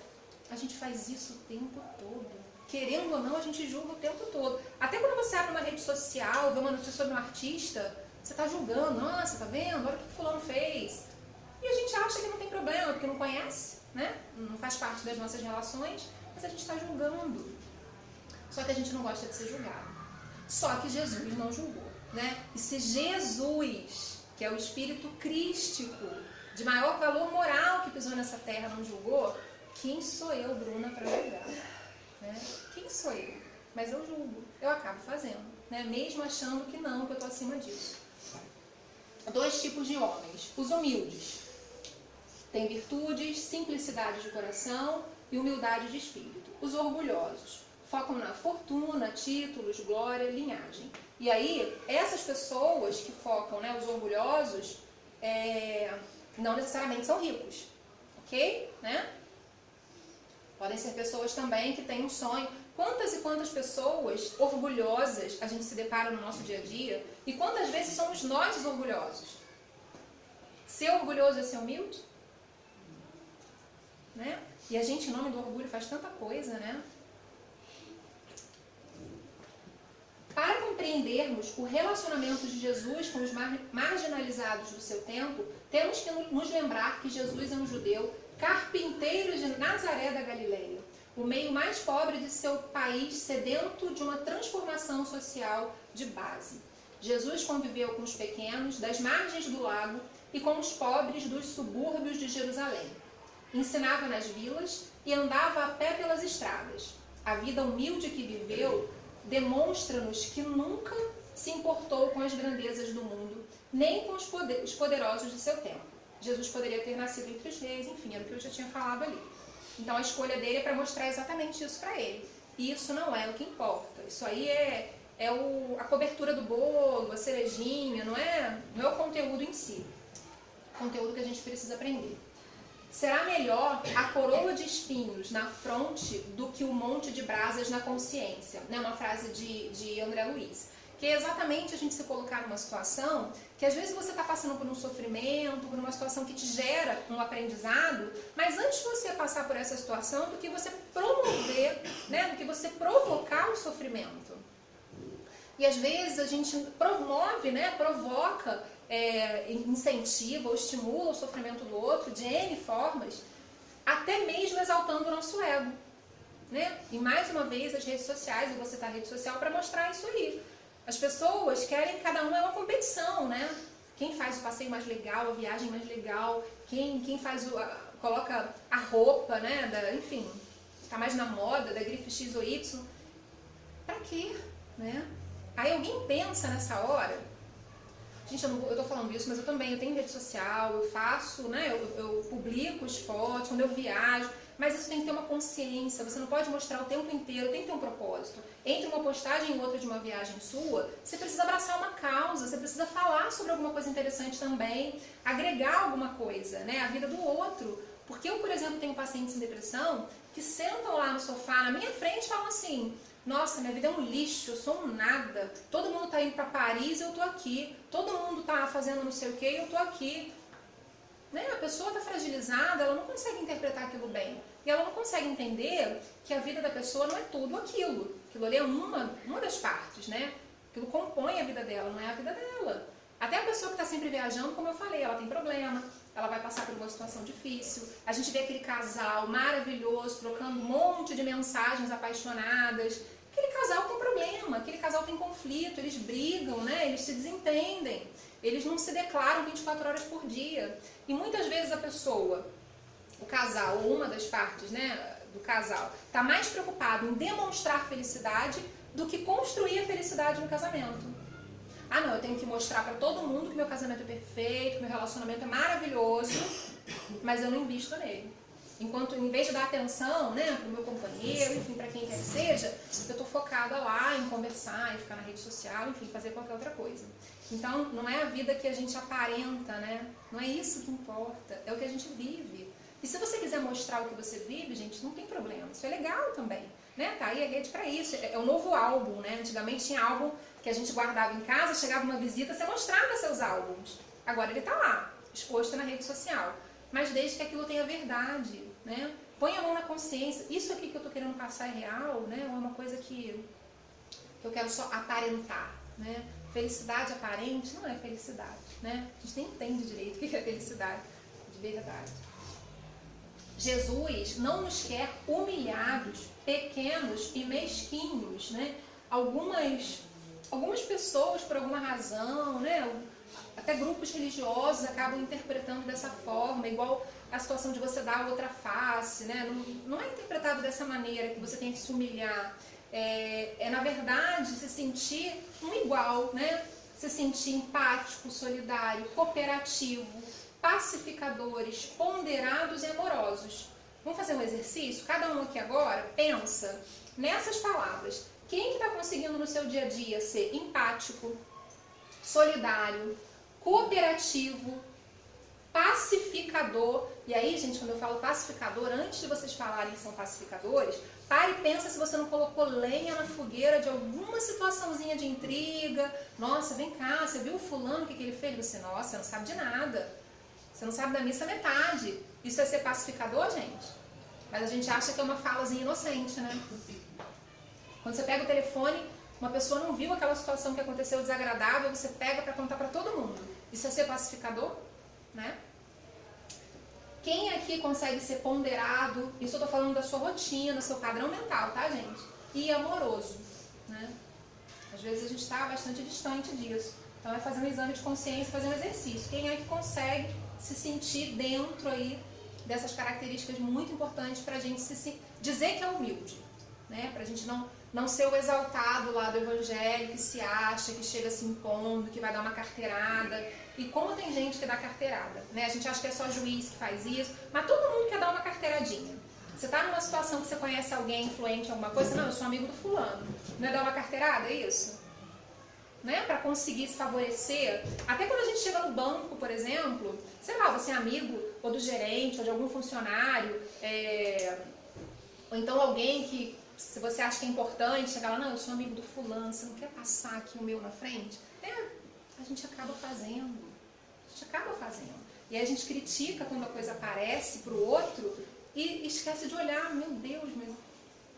a gente faz isso o tempo todo. Querendo ou não, a gente julga o tempo todo. Até quando você abre uma rede social, vê uma notícia sobre um artista, você está julgando, nossa, tá vendo? Olha o que fulano fez. E a gente acha que não tem problema, porque não conhece, né? Não faz parte das nossas relações, mas a gente está julgando. Só que a gente não gosta de ser julgado. Só que Jesus não julgou, né? E se Jesus, que é o espírito crístico, de maior valor moral que pisou nessa terra, não julgou, quem sou eu, Bruna, para julgar? Né? Quem sou eu? Mas eu julgo, eu acabo fazendo, né? Mesmo achando que não, que eu estou acima disso. Dois tipos de homens. Os humildes. Têm virtudes, simplicidade de coração e humildade de espírito. Os orgulhosos. focam na fortuna, títulos, glória, linhagem. E aí, essas pessoas que focam, né, os orgulhosos, não necessariamente são ricos, ok? Né? Podem ser pessoas também que têm um sonho. Quantas e quantas pessoas orgulhosas a gente se depara no nosso dia a dia e quantas vezes somos nós os orgulhosos? Ser orgulhoso é ser humilde? Né? E a gente, em nome do orgulho, faz tanta coisa, né? Para compreendermos o relacionamento de Jesus com os marginalizados do seu tempo, temos que nos lembrar que Jesus é um judeu, carpinteiro de Nazaré da Galileia, o meio mais pobre de seu país, sedento de uma transformação social de base. Jesus conviveu com os pequenos das margens do lago e com os pobres dos subúrbios de Jerusalém. Ensinava nas vilas e andava a pé pelas estradas. A vida humilde que viveu demonstra-nos que nunca se importou com as grandezas do mundo, nem com os poderosos de seu tempo. Jesus poderia ter nascido entre os reis, enfim, era o que eu já tinha falado ali. Então a escolha dele é para mostrar exatamente isso para ele. E isso não é o que importa. Isso aí é a cobertura do bolo, a cerejinha, não é o conteúdo em si. O conteúdo que a gente precisa aprender. Será melhor a coroa de espinhos na fronte do que o monte de brasas na consciência. Né? Uma frase de André Luiz. Que é exatamente a gente se colocar numa situação que às vezes você está passando por um sofrimento, por uma situação que te gera um aprendizado, mas antes de você passar por essa situação, do que você promover, né? Do que você provocar o sofrimento. E às vezes a gente promove, né? Provoca, incentiva ou estimula o sofrimento do outro de N formas, até mesmo exaltando o nosso ego. Né? E mais uma vez as redes sociais, eu vou citar a rede social para mostrar isso aí. As pessoas querem, cada um é uma competição, né? Quem faz o passeio mais legal, a viagem mais legal, quem faz coloca a roupa, né? Enfim, tá mais na moda, da grife X ou Y. Pra quê? Né? Aí alguém pensa nessa hora, gente, eu tô falando isso, mas eu tenho rede social, eu faço, né? Eu publico as fotos, quando eu viajo, mas isso tem que ter uma consciência, você não pode mostrar o tempo inteiro, tem que ter um propósito. Entre uma postagem e outra de uma viagem sua, você precisa abraçar uma causa, você precisa falar sobre alguma coisa interessante também, agregar alguma coisa, né? A vida do outro. Porque eu, por exemplo, tenho pacientes em depressão que sentam lá no sofá, na minha frente, e falam assim: nossa, minha vida é um lixo, eu sou um nada, todo mundo tá indo para Paris e eu tô aqui, todo mundo tá fazendo não sei o que e eu tô aqui. Né? A pessoa está fragilizada, ela não consegue interpretar aquilo bem. E ela não consegue entender que a vida da pessoa não é tudo aquilo. Aquilo ali é uma das partes, né? Aquilo compõe a vida dela, não é a vida dela. Até a pessoa que está sempre viajando, como eu falei, ela tem problema, ela vai passar por uma situação difícil. A gente vê aquele casal maravilhoso, trocando um monte de mensagens apaixonadas. Aquele casal tem problema, aquele casal tem conflito, eles brigam, né? Eles se desentendem. Eles não se declaram 24 horas por dia. E muitas vezes a pessoa, o casal, ou uma das partes, né, do casal, está mais preocupado em demonstrar felicidade do que construir a felicidade no casamento. Ah, não, eu tenho que mostrar para todo mundo que meu casamento é perfeito, que meu relacionamento é maravilhoso, mas eu não invisto nele. Enquanto, em vez de dar atenção, né, para o meu companheiro, enfim, para quem quer que seja, eu estou focada lá em conversar, em ficar na rede social, enfim, fazer qualquer outra coisa. Então, não é a vida que a gente aparenta, né? Não é isso que importa, é o que a gente vive. E se você quiser mostrar o que você vive, gente, não tem problema, isso é legal também. Né? Tá aí a rede para isso, é um novo álbum, né? Antigamente tinha álbum que a gente guardava em casa, chegava uma visita, você mostrava seus álbuns. Agora ele está lá, exposto na rede social. Mas desde que aquilo tenha verdade, né? Põe a mão na consciência, isso aqui que eu estou querendo passar é real, né? Ou é uma coisa que eu quero só aparentar, né? Felicidade aparente não é felicidade, né? A gente nem entende direito o que é felicidade de verdade. Jesus não nos quer humilhados, pequenos e mesquinhos, né? Algumas pessoas, por alguma razão, né? Até grupos religiosos acabam interpretando dessa forma, igual a situação de você dar a outra face, né? Não é interpretado dessa maneira, que você tem que se humilhar. Na verdade, se sentir um igual, né? Se sentir empático, solidário, cooperativo, pacificadores, ponderados e amorosos. Vamos fazer um exercício? Cada um aqui agora pensa nessas palavras. Quem que está conseguindo no seu dia a dia ser empático, solidário, cooperativo, pacificador? E aí, gente, quando eu falo pacificador, antes de vocês falarem que são pacificadores, pare e pensa se você não colocou lenha na fogueira de alguma situaçãozinha de intriga. Nossa, vem cá, você viu o fulano, o que ele fez? Você, nossa, você não sabe de nada. Você não sabe da missa metade. Isso é ser pacificador, gente? Mas a gente acha que é uma falazinha inocente, né? Quando você pega o telefone, uma pessoa não viu aquela situação que aconteceu desagradável, você pega para contar para todo mundo. Isso é ser pacificador, né? Quem aqui consegue ser ponderado? Isso eu tô falando da sua rotina, do seu padrão mental, tá, gente? E amoroso, né? Às vezes a gente está bastante distante disso. Então é fazer um exame de consciência, fazer um exercício. Quem é que consegue se sentir dentro aí dessas características muito importantes para a gente se dizer que é humilde, né? Para a gente não ser o exaltado lá do evangelho, que se acha, que chega se impondo, que vai dar uma carteirada. E como tem gente que dá carteirada, né? A gente acha que é só juiz que faz isso, mas todo mundo quer dar uma carteiradinha. Você está numa situação que você conhece alguém influente em alguma coisa, não, eu sou amigo do fulano. Não é dar uma carteirada, é isso? Né? Para conseguir se favorecer. Até quando a gente chega no banco, por exemplo, sei lá, você é amigo ou do gerente, ou de algum funcionário, ou então alguém que, se você acha que é importante, chega lá, não, eu sou amigo do fulano, você não quer passar aqui o meu na frente? A gente acaba fazendo. E aí a gente critica quando a coisa aparece para o outro e esquece de olhar, meu Deus, mas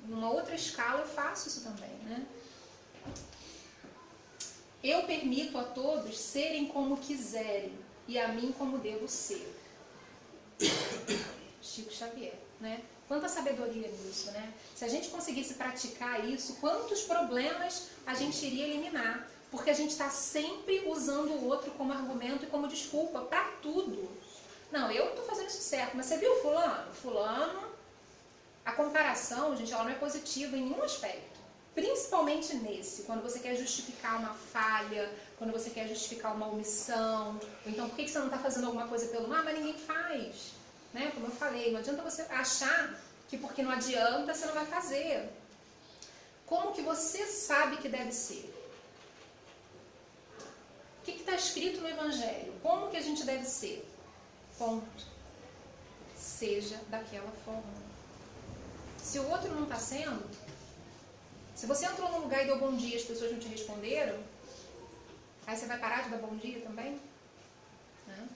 numa outra escala eu faço isso também, né? Eu permito a todos serem como quiserem e a mim como devo ser. Chico Xavier, né? Quanta sabedoria nisso, né? Se a gente conseguisse praticar isso, quantos problemas a gente iria eliminar? Porque a gente está sempre usando o outro como argumento e como desculpa para tudo. Não, eu estou fazendo isso certo, mas você viu fulano? Fulano, a comparação, gente, ela não é positiva em nenhum aspecto. Principalmente nesse, quando você quer justificar uma falha, quando você quer justificar uma omissão, ou então por que você não está fazendo alguma coisa pelo mal, mas ninguém faz. Né? Como eu falei, não adianta você achar que porque não adianta você não vai fazer. Como que você sabe que deve ser? O que está escrito no Evangelho? Como que a gente deve ser? Ponto. Seja daquela forma. Se o outro não está sendo, se você entrou num lugar e deu bom dia e as pessoas não te responderam, aí você vai parar de dar bom dia também? Né?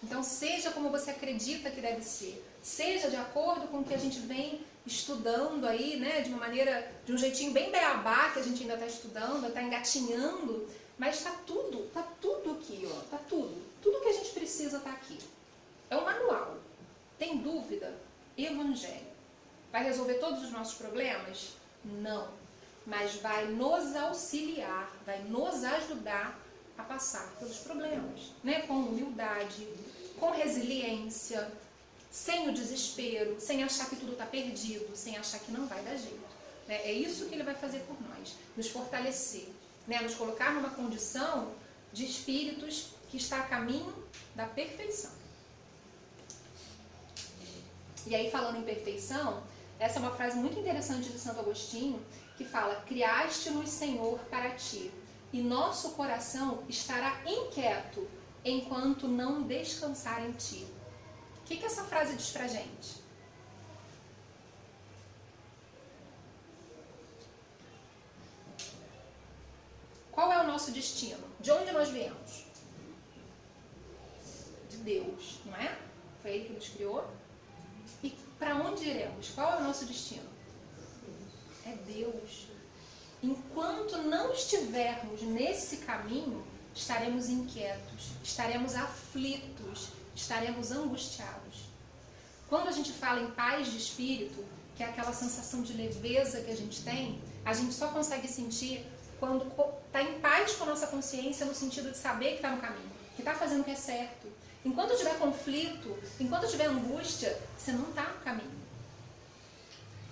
Então, seja como você acredita que deve ser. Seja de acordo com o que a gente vem estudando aí, né? De uma maneira, de um jeitinho bem beabá, que a gente ainda está estudando, está engatinhando. Mas está tudo aqui, ó. Está tudo. Tudo que a gente precisa está aqui. É um manual. Tem dúvida? Evangelho. Vai resolver todos os nossos problemas? Não. Mas vai nos auxiliar, vai nos ajudar a passar pelos problemas, né? Com humildade, com resiliência, sem o desespero, sem achar que tudo está perdido, sem achar que não vai dar jeito. Né? É isso que ele vai fazer por nós, nos fortalecer, né? Nos colocar numa condição de espíritos que está a caminho da perfeição. E aí, falando em perfeição, essa é uma frase muito interessante de Santo Agostinho, que fala: criaste-nos, Senhor, para ti, e nosso coração estará inquieto enquanto não descansar em ti. O que essa frase diz pra gente? Qual é o nosso destino? De onde nós viemos? De Deus, não é? Foi Ele que nos criou. E para onde iremos? Qual é o nosso destino? É Deus. Enquanto não estivermos nesse caminho, estaremos inquietos, estaremos aflitos, estaremos angustiados. Quando a gente fala em paz de espírito, que é aquela sensação de leveza que a gente só consegue sentir quando está em paz com a nossa consciência, no sentido de saber que está no caminho, que está fazendo o que é certo. Enquanto tiver conflito, enquanto tiver angústia, você não está no caminho.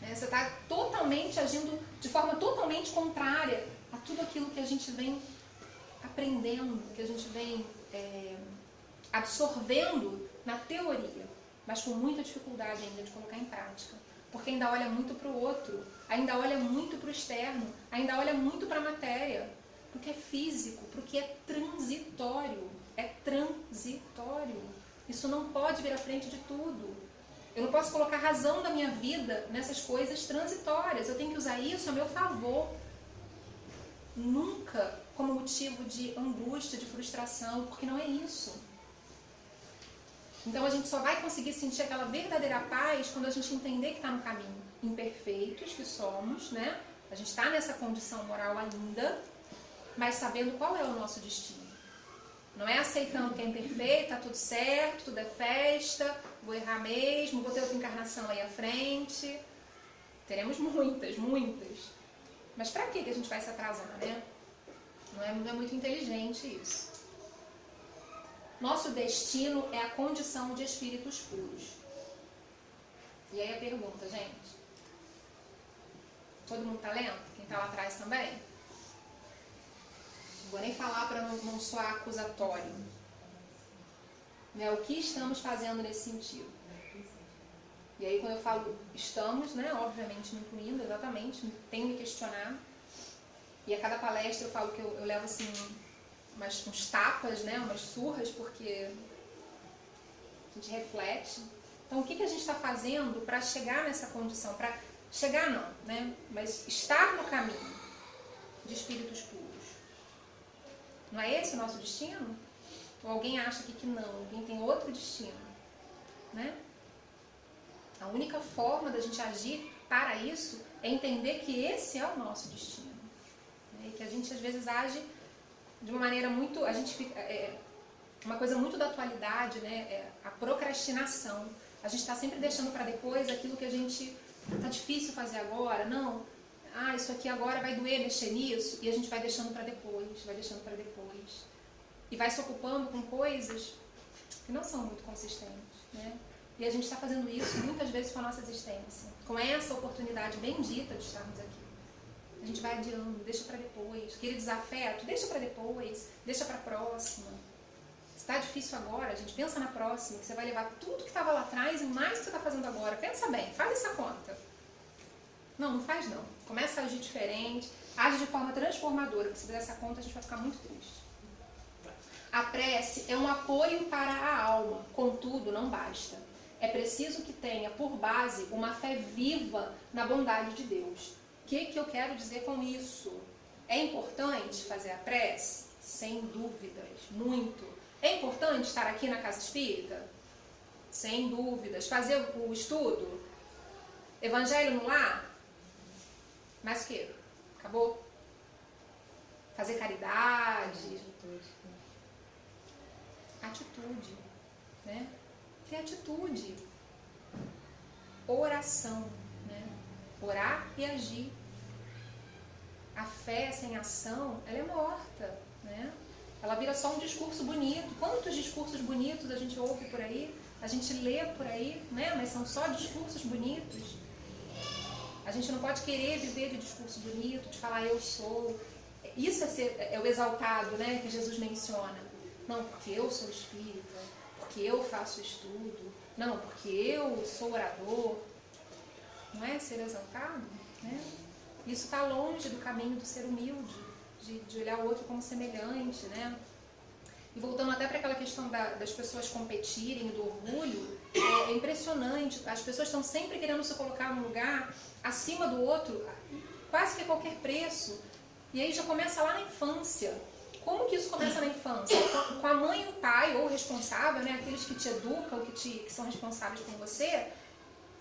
Você está totalmente agindo de forma totalmente contrária a tudo aquilo que a gente vem aprendendo, que a gente vem absorvendo na teoria. mas com muita dificuldade ainda de colocar em prática. Porque ainda olha muito para o outro, ainda olha muito para o externo, ainda olha muito para a matéria, para o que é físico, para o que é transitório. É transitório. Isso não pode vir à frente de tudo. Eu não posso colocar a razão da minha vida nessas coisas transitórias. Eu tenho que usar isso a meu favor. Nunca como motivo de angústia, de frustração, porque não é isso. Então a gente só vai conseguir sentir aquela verdadeira paz quando a gente entender que está no caminho. Imperfeitos que somos, né? A gente está nessa condição moral ainda, mas sabendo qual é o nosso destino. Não é aceitando que é imperfeito, tá tudo certo, tudo é festa, vou errar mesmo, vou ter outra encarnação aí à frente. Teremos muitas, muitas. Mas pra que a gente vai se atrasar, né? Não é muito inteligente isso. Nosso destino é a condição de espíritos puros. E aí a pergunta, gente. Todo mundo tá lendo? Quem tá lá atrás também? Não vou nem falar para não soar acusatório. Né? O que estamos fazendo nesse sentido? E aí quando eu falo estamos, né, obviamente me incluindo, exatamente, tenho me questionado. E a cada palestra eu falo que eu levo assim uns tapas, né, umas surras, porque a gente reflete. Então o que a gente está fazendo para chegar nessa condição? Para chegar não, né, mas estar no caminho de espíritos puros. Não é esse o nosso destino? Ou alguém acha que não, alguém tem outro destino, né? A única forma da gente agir para isso é entender que esse é o nosso destino. Né? E que a gente às vezes age de uma maneira muito... A gente fica, uma coisa muito da atualidade, né? É a procrastinação. A gente está sempre deixando para depois aquilo que a gente... Está difícil fazer agora, não. Isso aqui agora vai doer mexer nisso, e a gente vai deixando para depois, e vai se ocupando com coisas que não são muito consistentes, né? E a gente está fazendo isso muitas vezes com a nossa existência, com essa oportunidade bendita de estarmos aqui. A gente vai adiando, deixa para depois, aquele desafeto, deixa para depois, deixa para a próxima. Se está difícil agora, a gente pensa na próxima, que você vai levar tudo que estava lá atrás e mais que você está fazendo agora. Pensa bem, faz essa conta. Não faz não. Começa a agir diferente, age de forma transformadora, porque se fizer essa conta a gente vai ficar muito triste. A prece é um apoio para a alma, contudo não basta. É preciso que tenha por base uma fé viva na bondade de Deus. O que eu quero dizer com isso? É importante fazer a prece? Sem dúvidas, muito. É importante estar aqui na Casa Espírita? Sem dúvidas. Fazer o estudo? Evangelho no lar? Mas o quê? Acabou? Fazer caridade? Atitude, né? Ter atitude. Oração, né? Orar e agir. A fé sem ação, ela é morta, né? Ela vira só um discurso bonito. Quantos discursos bonitos a gente ouve por aí? A gente lê por aí, né? Mas são só discursos bonitos. A gente não pode querer viver de discurso bonito, de falar eu sou. Isso é o exaltado, né? Que Jesus menciona. Não, porque eu sou espírita, porque eu faço estudo, não, porque eu sou orador. Não é ser exaltado? Né? Isso está longe do caminho do ser humilde, de olhar o outro como semelhante, né? E voltando até para aquela questão das pessoas competirem, do orgulho, é impressionante. As pessoas estão sempre querendo se colocar num lugar acima do outro, quase que a qualquer preço. E aí já começa lá na infância. Como que isso começa na infância? Com a mãe e o pai, ou o responsável, né? Aqueles que te educam, que são responsáveis por você,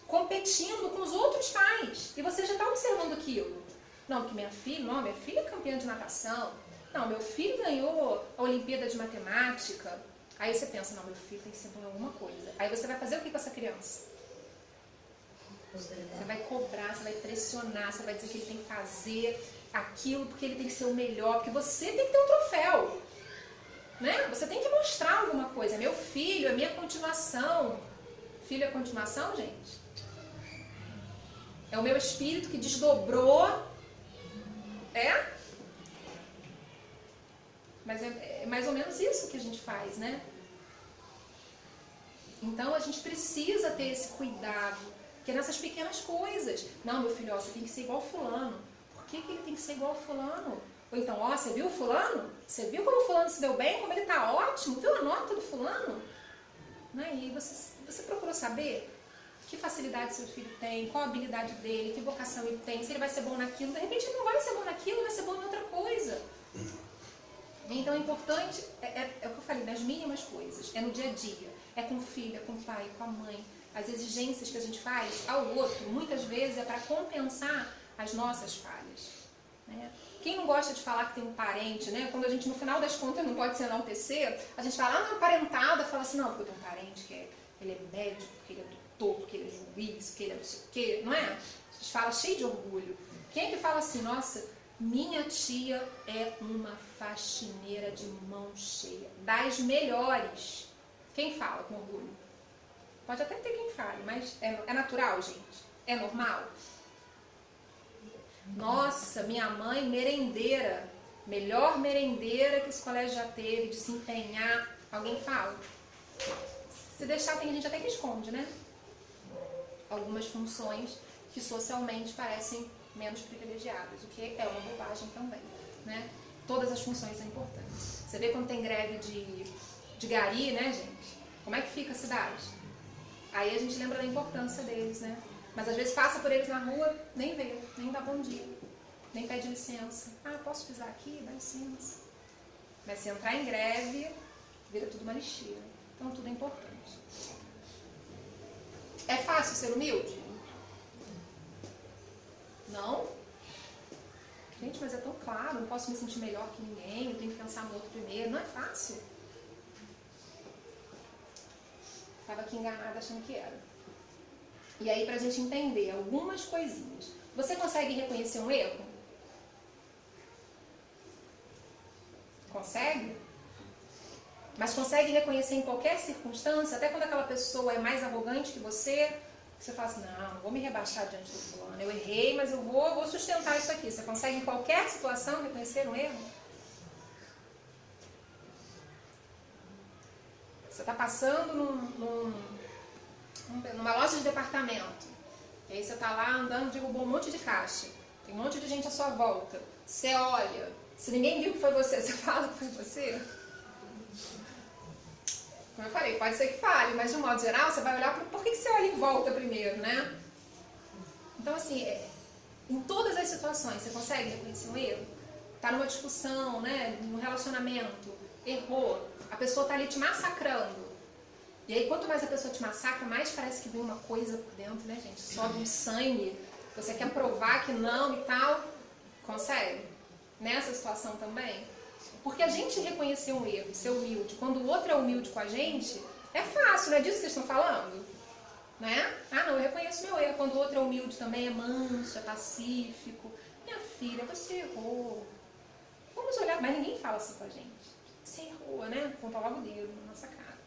competindo com os outros pais. E você já está observando aquilo. Não, porque minha filha é campeã de natação. Não, meu filho ganhou a Olimpíada de Matemática. Aí você pensa, não, meu filho tem que ser bom em alguma coisa. Aí você vai fazer o que com essa criança? Você vai cobrar, você vai pressionar, você vai dizer que ele tem que fazer aquilo porque ele tem que ser o melhor, porque você tem que ter um troféu, né? Você tem que mostrar alguma coisa. Meu filho, é minha continuação. Filho é continuação, gente? É o meu espírito que desdobrou. Mas é mais ou menos isso que a gente faz, né? Então a gente precisa ter esse cuidado, que é nessas pequenas coisas. Não, meu filho, ó, você tem que ser igual fulano. Por que ele tem que ser igual fulano? Ou então, ó, você viu o fulano? Você viu como o fulano se deu bem? Como ele tá ótimo? Viu a nota do fulano? Né? E você procurou saber que facilidade seu filho tem, qual a habilidade dele, que vocação ele tem, se ele vai ser bom naquilo. De repente ele não vai ser bom naquilo, vai ser bom em outra coisa. Então é importante, é o que eu falei, nas mínimas coisas, é no dia a dia, é com o filho, é com o pai, com a mãe. As exigências que a gente faz ao outro, muitas vezes é para compensar as nossas falhas. Né? Quem não gosta de falar que tem um parente, né? Quando a gente no final das contas não pode se enaltecer, a gente fala, ah, uma parentada, fala assim, não, porque eu tenho um parente que ele é médico, porque ele é doutor, porque ele é juiz, porque ele é não sei o quê, não é? A gente fala cheio de orgulho. Quem é que fala assim, nossa, minha tia é uma faxineira de mão cheia, das melhores. Quem fala com orgulho? Pode até ter quem fale, mas é natural, gente? É normal? Nossa, minha mãe merendeira, melhor merendeira que esse colégio já teve, de se empenhar. Alguém fala? Se deixar, tem gente até que esconde, né? Algumas funções que socialmente parecem menos privilegiadas, o que é uma bobagem também, né? Todas as funções são importantes. Você vê quando tem greve de gari, né, gente? Como é que fica a cidade? Aí a gente lembra da importância deles, né? Mas às vezes passa por eles na rua, nem vê, nem dá bom dia, nem pede licença. Ah, posso pisar aqui? Dá licença. Mas se entrar em greve, vira tudo uma lixeira. Então tudo é importante. É fácil ser humilde? Não? Gente, mas é tão claro, não posso me sentir melhor que ninguém, eu tenho que pensar no outro primeiro. Não é fácil. Estava aqui enganada achando que era. E aí, pra gente entender algumas coisinhas. Você consegue reconhecer um erro? Consegue? Mas consegue reconhecer em qualquer circunstância, até quando aquela pessoa é mais arrogante que você fala assim, não vou me rebaixar diante do fulano, eu errei, mas eu vou sustentar isso aqui. Você consegue em qualquer situação reconhecer um erro? Você está passando numa loja de departamento, e aí você está lá andando, derrubou um monte de caixa, tem um monte de gente à sua volta, você olha, se ninguém viu que foi você, você fala que foi você? Como eu falei, pode ser que fale, mas de um modo geral você vai olhar para por que você olha em volta primeiro, né? Então assim, em todas as situações, você consegue reconhecer um erro? Está numa discussão, né, num relacionamento, errou, a pessoa está ali te massacrando. E aí quanto mais a pessoa te massacra, mais parece que vem uma coisa por dentro, né, gente? Sobe um sangue, você quer provar que não e tal. Consegue? Nessa situação também? Porque a gente reconhecer um erro, ser humilde, quando o outro é humilde com a gente, é fácil, não é disso que vocês estão falando? Né? Ah, não, eu reconheço meu erro. Quando o outro é humilde também, é manso, é pacífico. Minha filha, você errou. Vamos olhar, mas ninguém fala assim com a gente. Você errou, né? Aponta logo o dedo na nossa cara.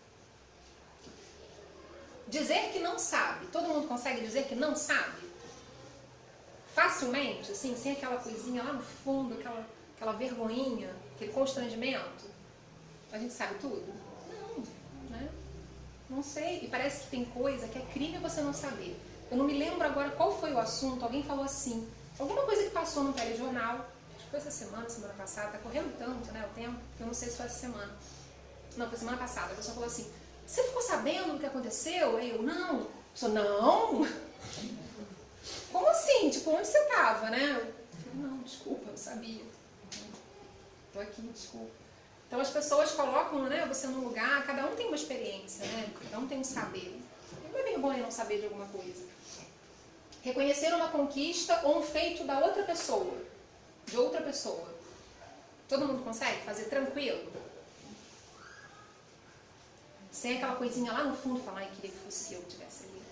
Dizer que não sabe. Todo mundo consegue dizer que não sabe? Facilmente, assim, sem aquela coisinha lá no fundo, aquela vergonhinha, aquele constrangimento. A gente sabe tudo? Não, né? Não sei. E parece que tem coisa que é crime você não saber. Eu não me lembro agora qual foi o assunto. Alguém falou assim. Alguma coisa que passou no telejornal. Acho que foi essa semana passada. Tá correndo tanto, né, o tempo, que eu não sei se foi essa semana. Não, foi semana passada. A pessoa falou assim, você ficou sabendo do que aconteceu? Aí eu, não. A pessoa, não? Como assim? Tipo, onde você tava, né? Eu falei, não, desculpa, eu não sabia. Tô aqui, desculpa. Então as pessoas colocam, né, você num lugar, cada um tem uma experiência, né? Cada um tem um saber. Não é vergonha não saber de alguma coisa. Reconhecer uma conquista ou um feito da outra pessoa, de outra pessoa. Todo mundo consegue fazer tranquilo? Sem aquela coisinha lá no fundo, falar, ai, queria que fosse eu que estivesse ali.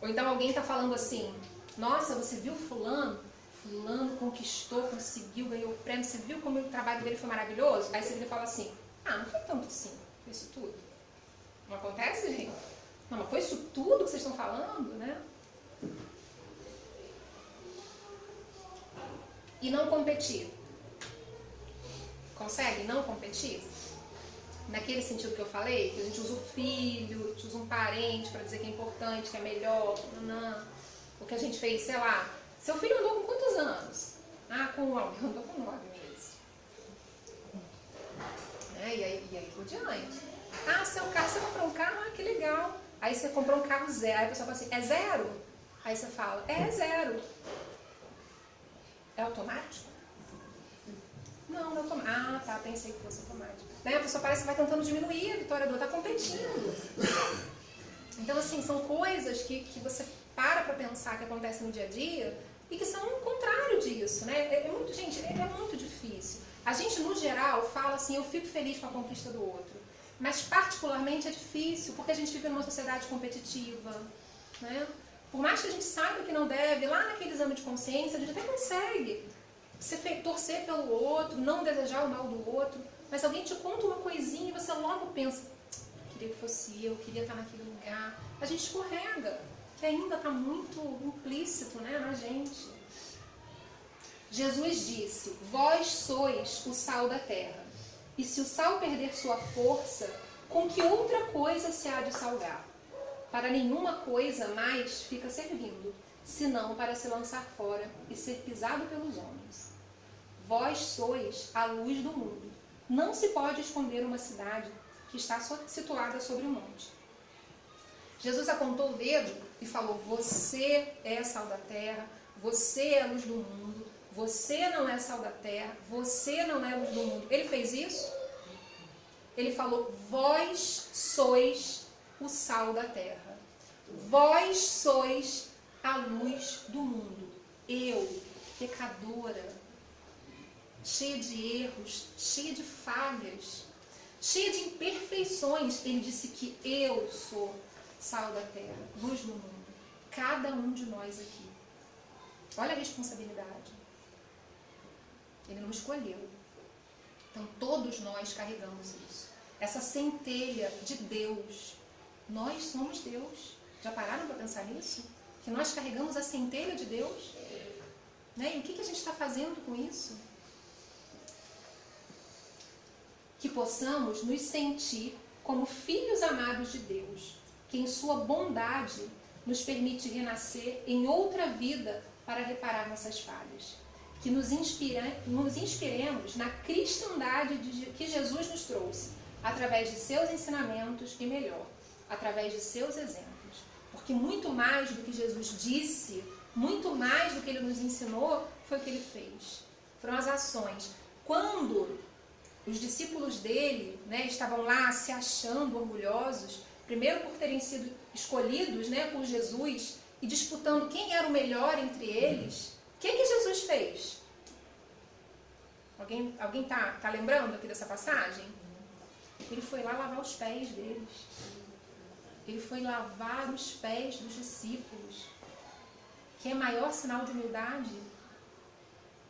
Ou então alguém está falando assim, nossa, você viu fulano? Fulano conquistou, conseguiu, ganhou o prêmio, você viu como o trabalho dele foi maravilhoso? Aí você vira e fala assim, ah, não foi tanto assim, foi isso tudo. Não acontece, gente? Não, mas foi isso tudo que vocês estão falando, né? E não competir. Consegue não competir? naquele sentido que eu falei, que a gente usa o filho, a gente usa um parente para dizer que é importante, que é melhor, não. O que a gente fez, sei lá, seu filho andou com quantos anos? Ah, com 9, andou com 9 meses. E aí por diante. Ah, seu carro, você comprou um carro? Ah, que legal. Aí você comprou um carro zero. Aí a pessoa fala assim, é zero? Aí você fala, é zero. É automático? Não, não é automático. Ah, tá, pensei que fosse automático. A pessoa parece que vai tentando diminuir a vitória do outro, está competindo. Então, assim, são coisas que você para pensar que acontecem no dia a dia e que são o contrário disso, né? Gente, é muito difícil. A gente, no geral, fala assim, eu fico feliz com a conquista do outro. Mas, particularmente, é difícil, porque a gente vive numa sociedade competitiva, né? Por mais que a gente saiba que não deve, lá naquele exame de consciência, a gente até consegue torcer pelo outro, não desejar o mal do outro, mas alguém te conta uma coisinha e você logo pensa, queria que fosse eu, queria estar naquele lugar. A gente escorrega, que ainda está muito implícito, né, na gente. Jesus disse, vós sois o sal da terra, e se o sal perder sua força, com que outra coisa se há de salgar? Para nenhuma coisa mais fica servindo, senão para se lançar fora e ser pisado pelos homens. Vós sois a luz do mundo. Não se pode esconder uma cidade que está situada sobre um monte. Jesus apontou o dedo e falou, você é sal da terra, você é a luz do mundo, você não é sal da terra, você não é a luz do mundo. Ele fez isso? Ele falou, vós sois o sal da terra. Vós sois a luz do mundo. Eu, pecadora, cheia de erros, cheia de falhas, cheia de imperfeições, ele disse que eu sou sal da terra, luz do mundo. Cada um de nós aqui. Olha a responsabilidade. Ele não escolheu. Então todos nós carregamos isso. Essa centelha de Deus. Nós somos Deus. Já pararam para pensar nisso? Que nós carregamos a centelha de Deus? Né? E o que a gente está fazendo com isso? Que possamos nos sentir como filhos amados de Deus, que em sua bondade nos permite renascer em outra vida para reparar nossas falhas. Que nos inspiremos na cristandade que Jesus nos trouxe, através de seus ensinamentos e, melhor, através de seus exemplos. Porque muito mais do que Jesus disse, muito mais do que ele nos ensinou, foi o que ele fez. Foram as ações. Quando os discípulos dele, né, estavam lá se achando orgulhosos, primeiro por terem sido escolhidos, né, por Jesus e disputando quem era o melhor entre eles, o que Jesus fez? Alguém tá lembrando aqui dessa passagem? Ele foi lá lavar os pés deles. Ele foi lavar os pés dos discípulos. Que é maior sinal de humildade?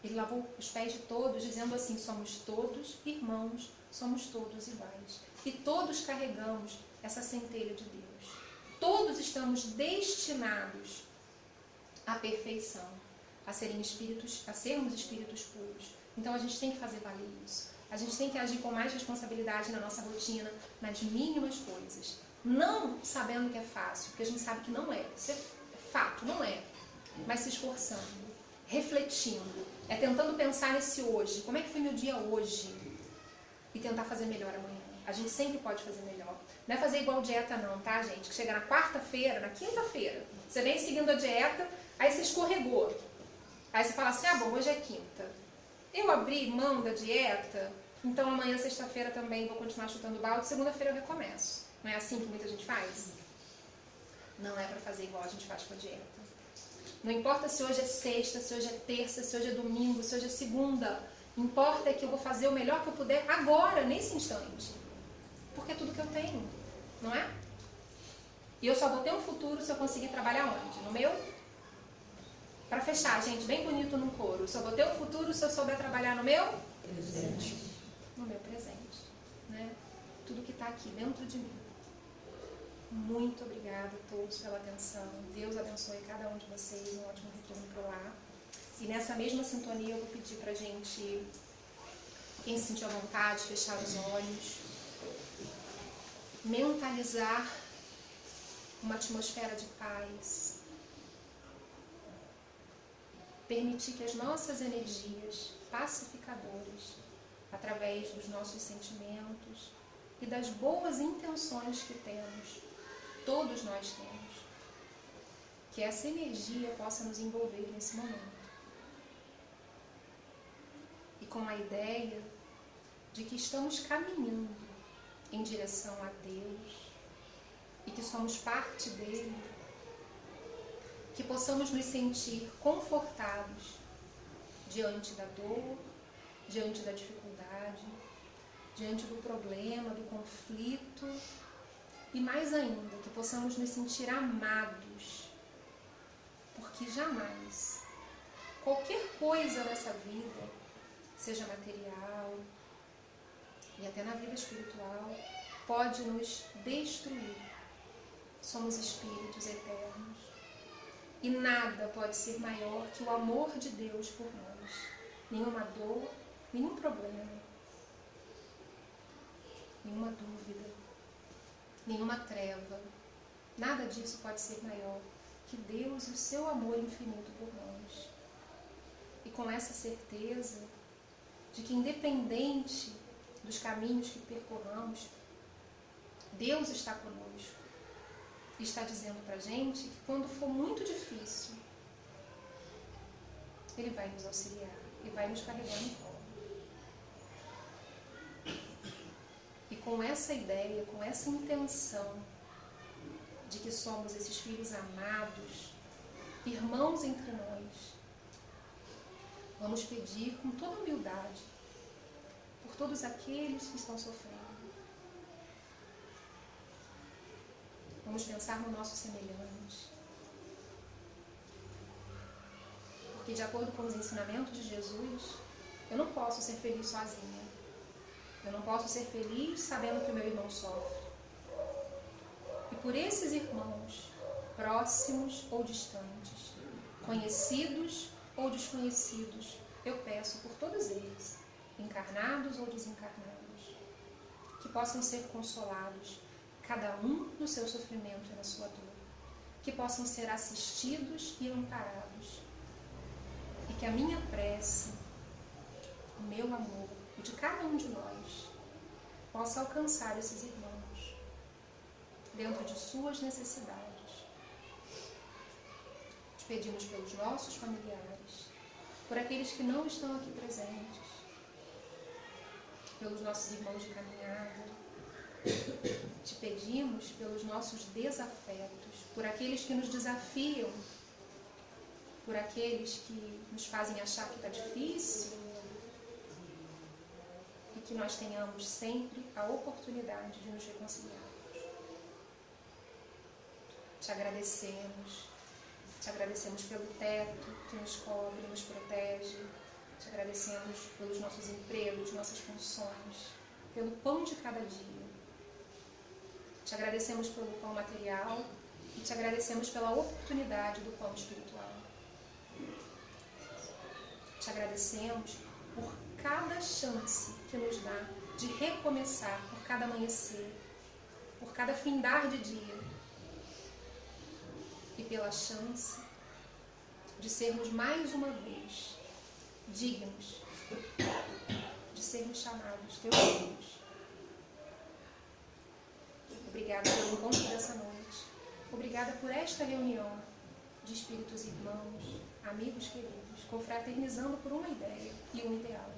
Ele lavou os pés de todos, dizendo assim, somos todos irmãos, somos todos iguais. E todos carregamos essa centelha de Deus. Todos estamos destinados à perfeição, a sermos espíritos puros. Então a gente tem que fazer valer isso. A gente tem que agir com mais responsabilidade na nossa rotina, nas mínimas coisas. Não sabendo que é fácil, porque a gente sabe que não é. Isso é fato, não é. Mas se esforçando, refletindo, tentando pensar nesse hoje. Como é que foi meu dia hoje? E tentar fazer melhor amanhã. A gente sempre pode fazer melhor. Não é fazer igual dieta não, tá, gente? Que chega na quarta-feira, na quinta-feira, você vem seguindo a dieta, aí você escorregou. Aí você fala assim, bom, hoje é quinta. Eu abri mão da dieta, então amanhã, sexta-feira, também vou continuar chutando balde, segunda-feira eu recomeço. Não é assim que muita gente faz? Não é para fazer igual a gente faz com a dieta. Não importa se hoje é sexta, se hoje é terça, se hoje é domingo, se hoje é segunda. Importa é que eu vou fazer o melhor que eu puder agora, nesse instante. Porque é tudo que eu tenho, não é? E eu só vou ter um futuro se eu conseguir trabalhar onde? No meu? Para fechar, gente, bem bonito num coro. Eu só vou ter um futuro se eu souber trabalhar no meu? Presente. No meu presente. Né? Tudo que está aqui dentro de mim. Muito obrigada a todos pela atenção. Deus abençoe cada um de vocês. Um ótimo retorno para lá. E nessa mesma sintonia eu vou pedir para a gente, quem se sentir à vontade, fechar os olhos. mentalizar uma atmosfera de paz, permitir que as nossas energias pacificadoras, através dos nossos sentimentos e das boas intenções que temos, todos nós temos, que essa energia possa nos envolver nesse momento. E com a ideia de que estamos caminhando em direção a Deus e que somos parte dele, que possamos nos sentir confortados diante da dor, diante da dificuldade, diante do problema, do conflito, e mais ainda, que possamos nos sentir amados, porque jamais qualquer coisa nessa vida, seja material e até na vida espiritual, pode nos destruir. Somos espíritos eternos e nada pode ser maior que o amor de Deus por nós. Nenhuma dor, nenhum problema, nenhuma dúvida, nenhuma treva, nada disso pode ser maior que Deus e o seu amor infinito por nós. E com essa certeza de que, independente dos caminhos que percorramos, Deus está conosco e está dizendo pra gente que quando for muito difícil, Ele vai nos auxiliar e vai nos carregar no colo. E com essa ideia, com essa intenção de que somos esses filhos amados, irmãos entre nós, vamos pedir com toda humildade por todos aqueles que estão sofrendo. Vamos pensar no nosso semelhante. Porque, de acordo com os ensinamentos de Jesus, eu não posso ser feliz sozinha. Eu não posso ser feliz sabendo que o meu irmão sofre. E por esses irmãos, próximos ou distantes, conhecidos ou desconhecidos, eu peço por todos eles, encarnados ou desencarnados, que possam ser consolados, cada um no seu sofrimento e na sua dor, que possam ser assistidos e amparados, e que a minha prece, o meu amor, o de cada um de nós, possa alcançar esses irmãos dentro de suas necessidades. Te pedimos pelos nossos familiares, por aqueles que não estão aqui presentes, pelos nossos irmãos de caminhada. Te pedimos pelos nossos desafetos, por aqueles que nos desafiam, por aqueles que nos fazem achar que está difícil, e que nós tenhamos sempre a oportunidade de nos reconciliarmos. Te agradecemos pelo teto que nos cobre, nos protege, te agradecemos pelos nossos empregos, nossas funções, pelo pão de cada dia. Te agradecemos pelo pão material e te agradecemos pela oportunidade do pão espiritual. Te agradecemos por cada chance que nos dá de recomeçar, por cada amanhecer, por cada findar de dia. E pela chance de sermos mais uma vez dignos de sermos chamados teus filhos. Obrigada pelo encontro dessa noite. Obrigada por esta reunião de espíritos irmãos, amigos queridos, confraternizando por uma ideia e um ideal.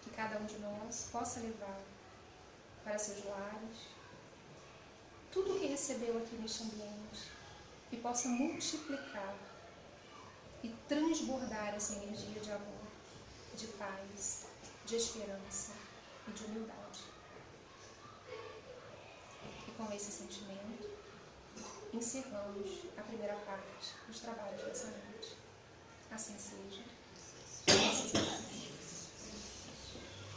Que cada um de nós possa levar para seus lares tudo o que recebeu aqui neste ambiente e possa multiplicar e transbordar essa energia de amor, de paz, de esperança e de humildade. E com esse sentimento, encerramos a primeira parte dos trabalhos dessa noite. Assim seja.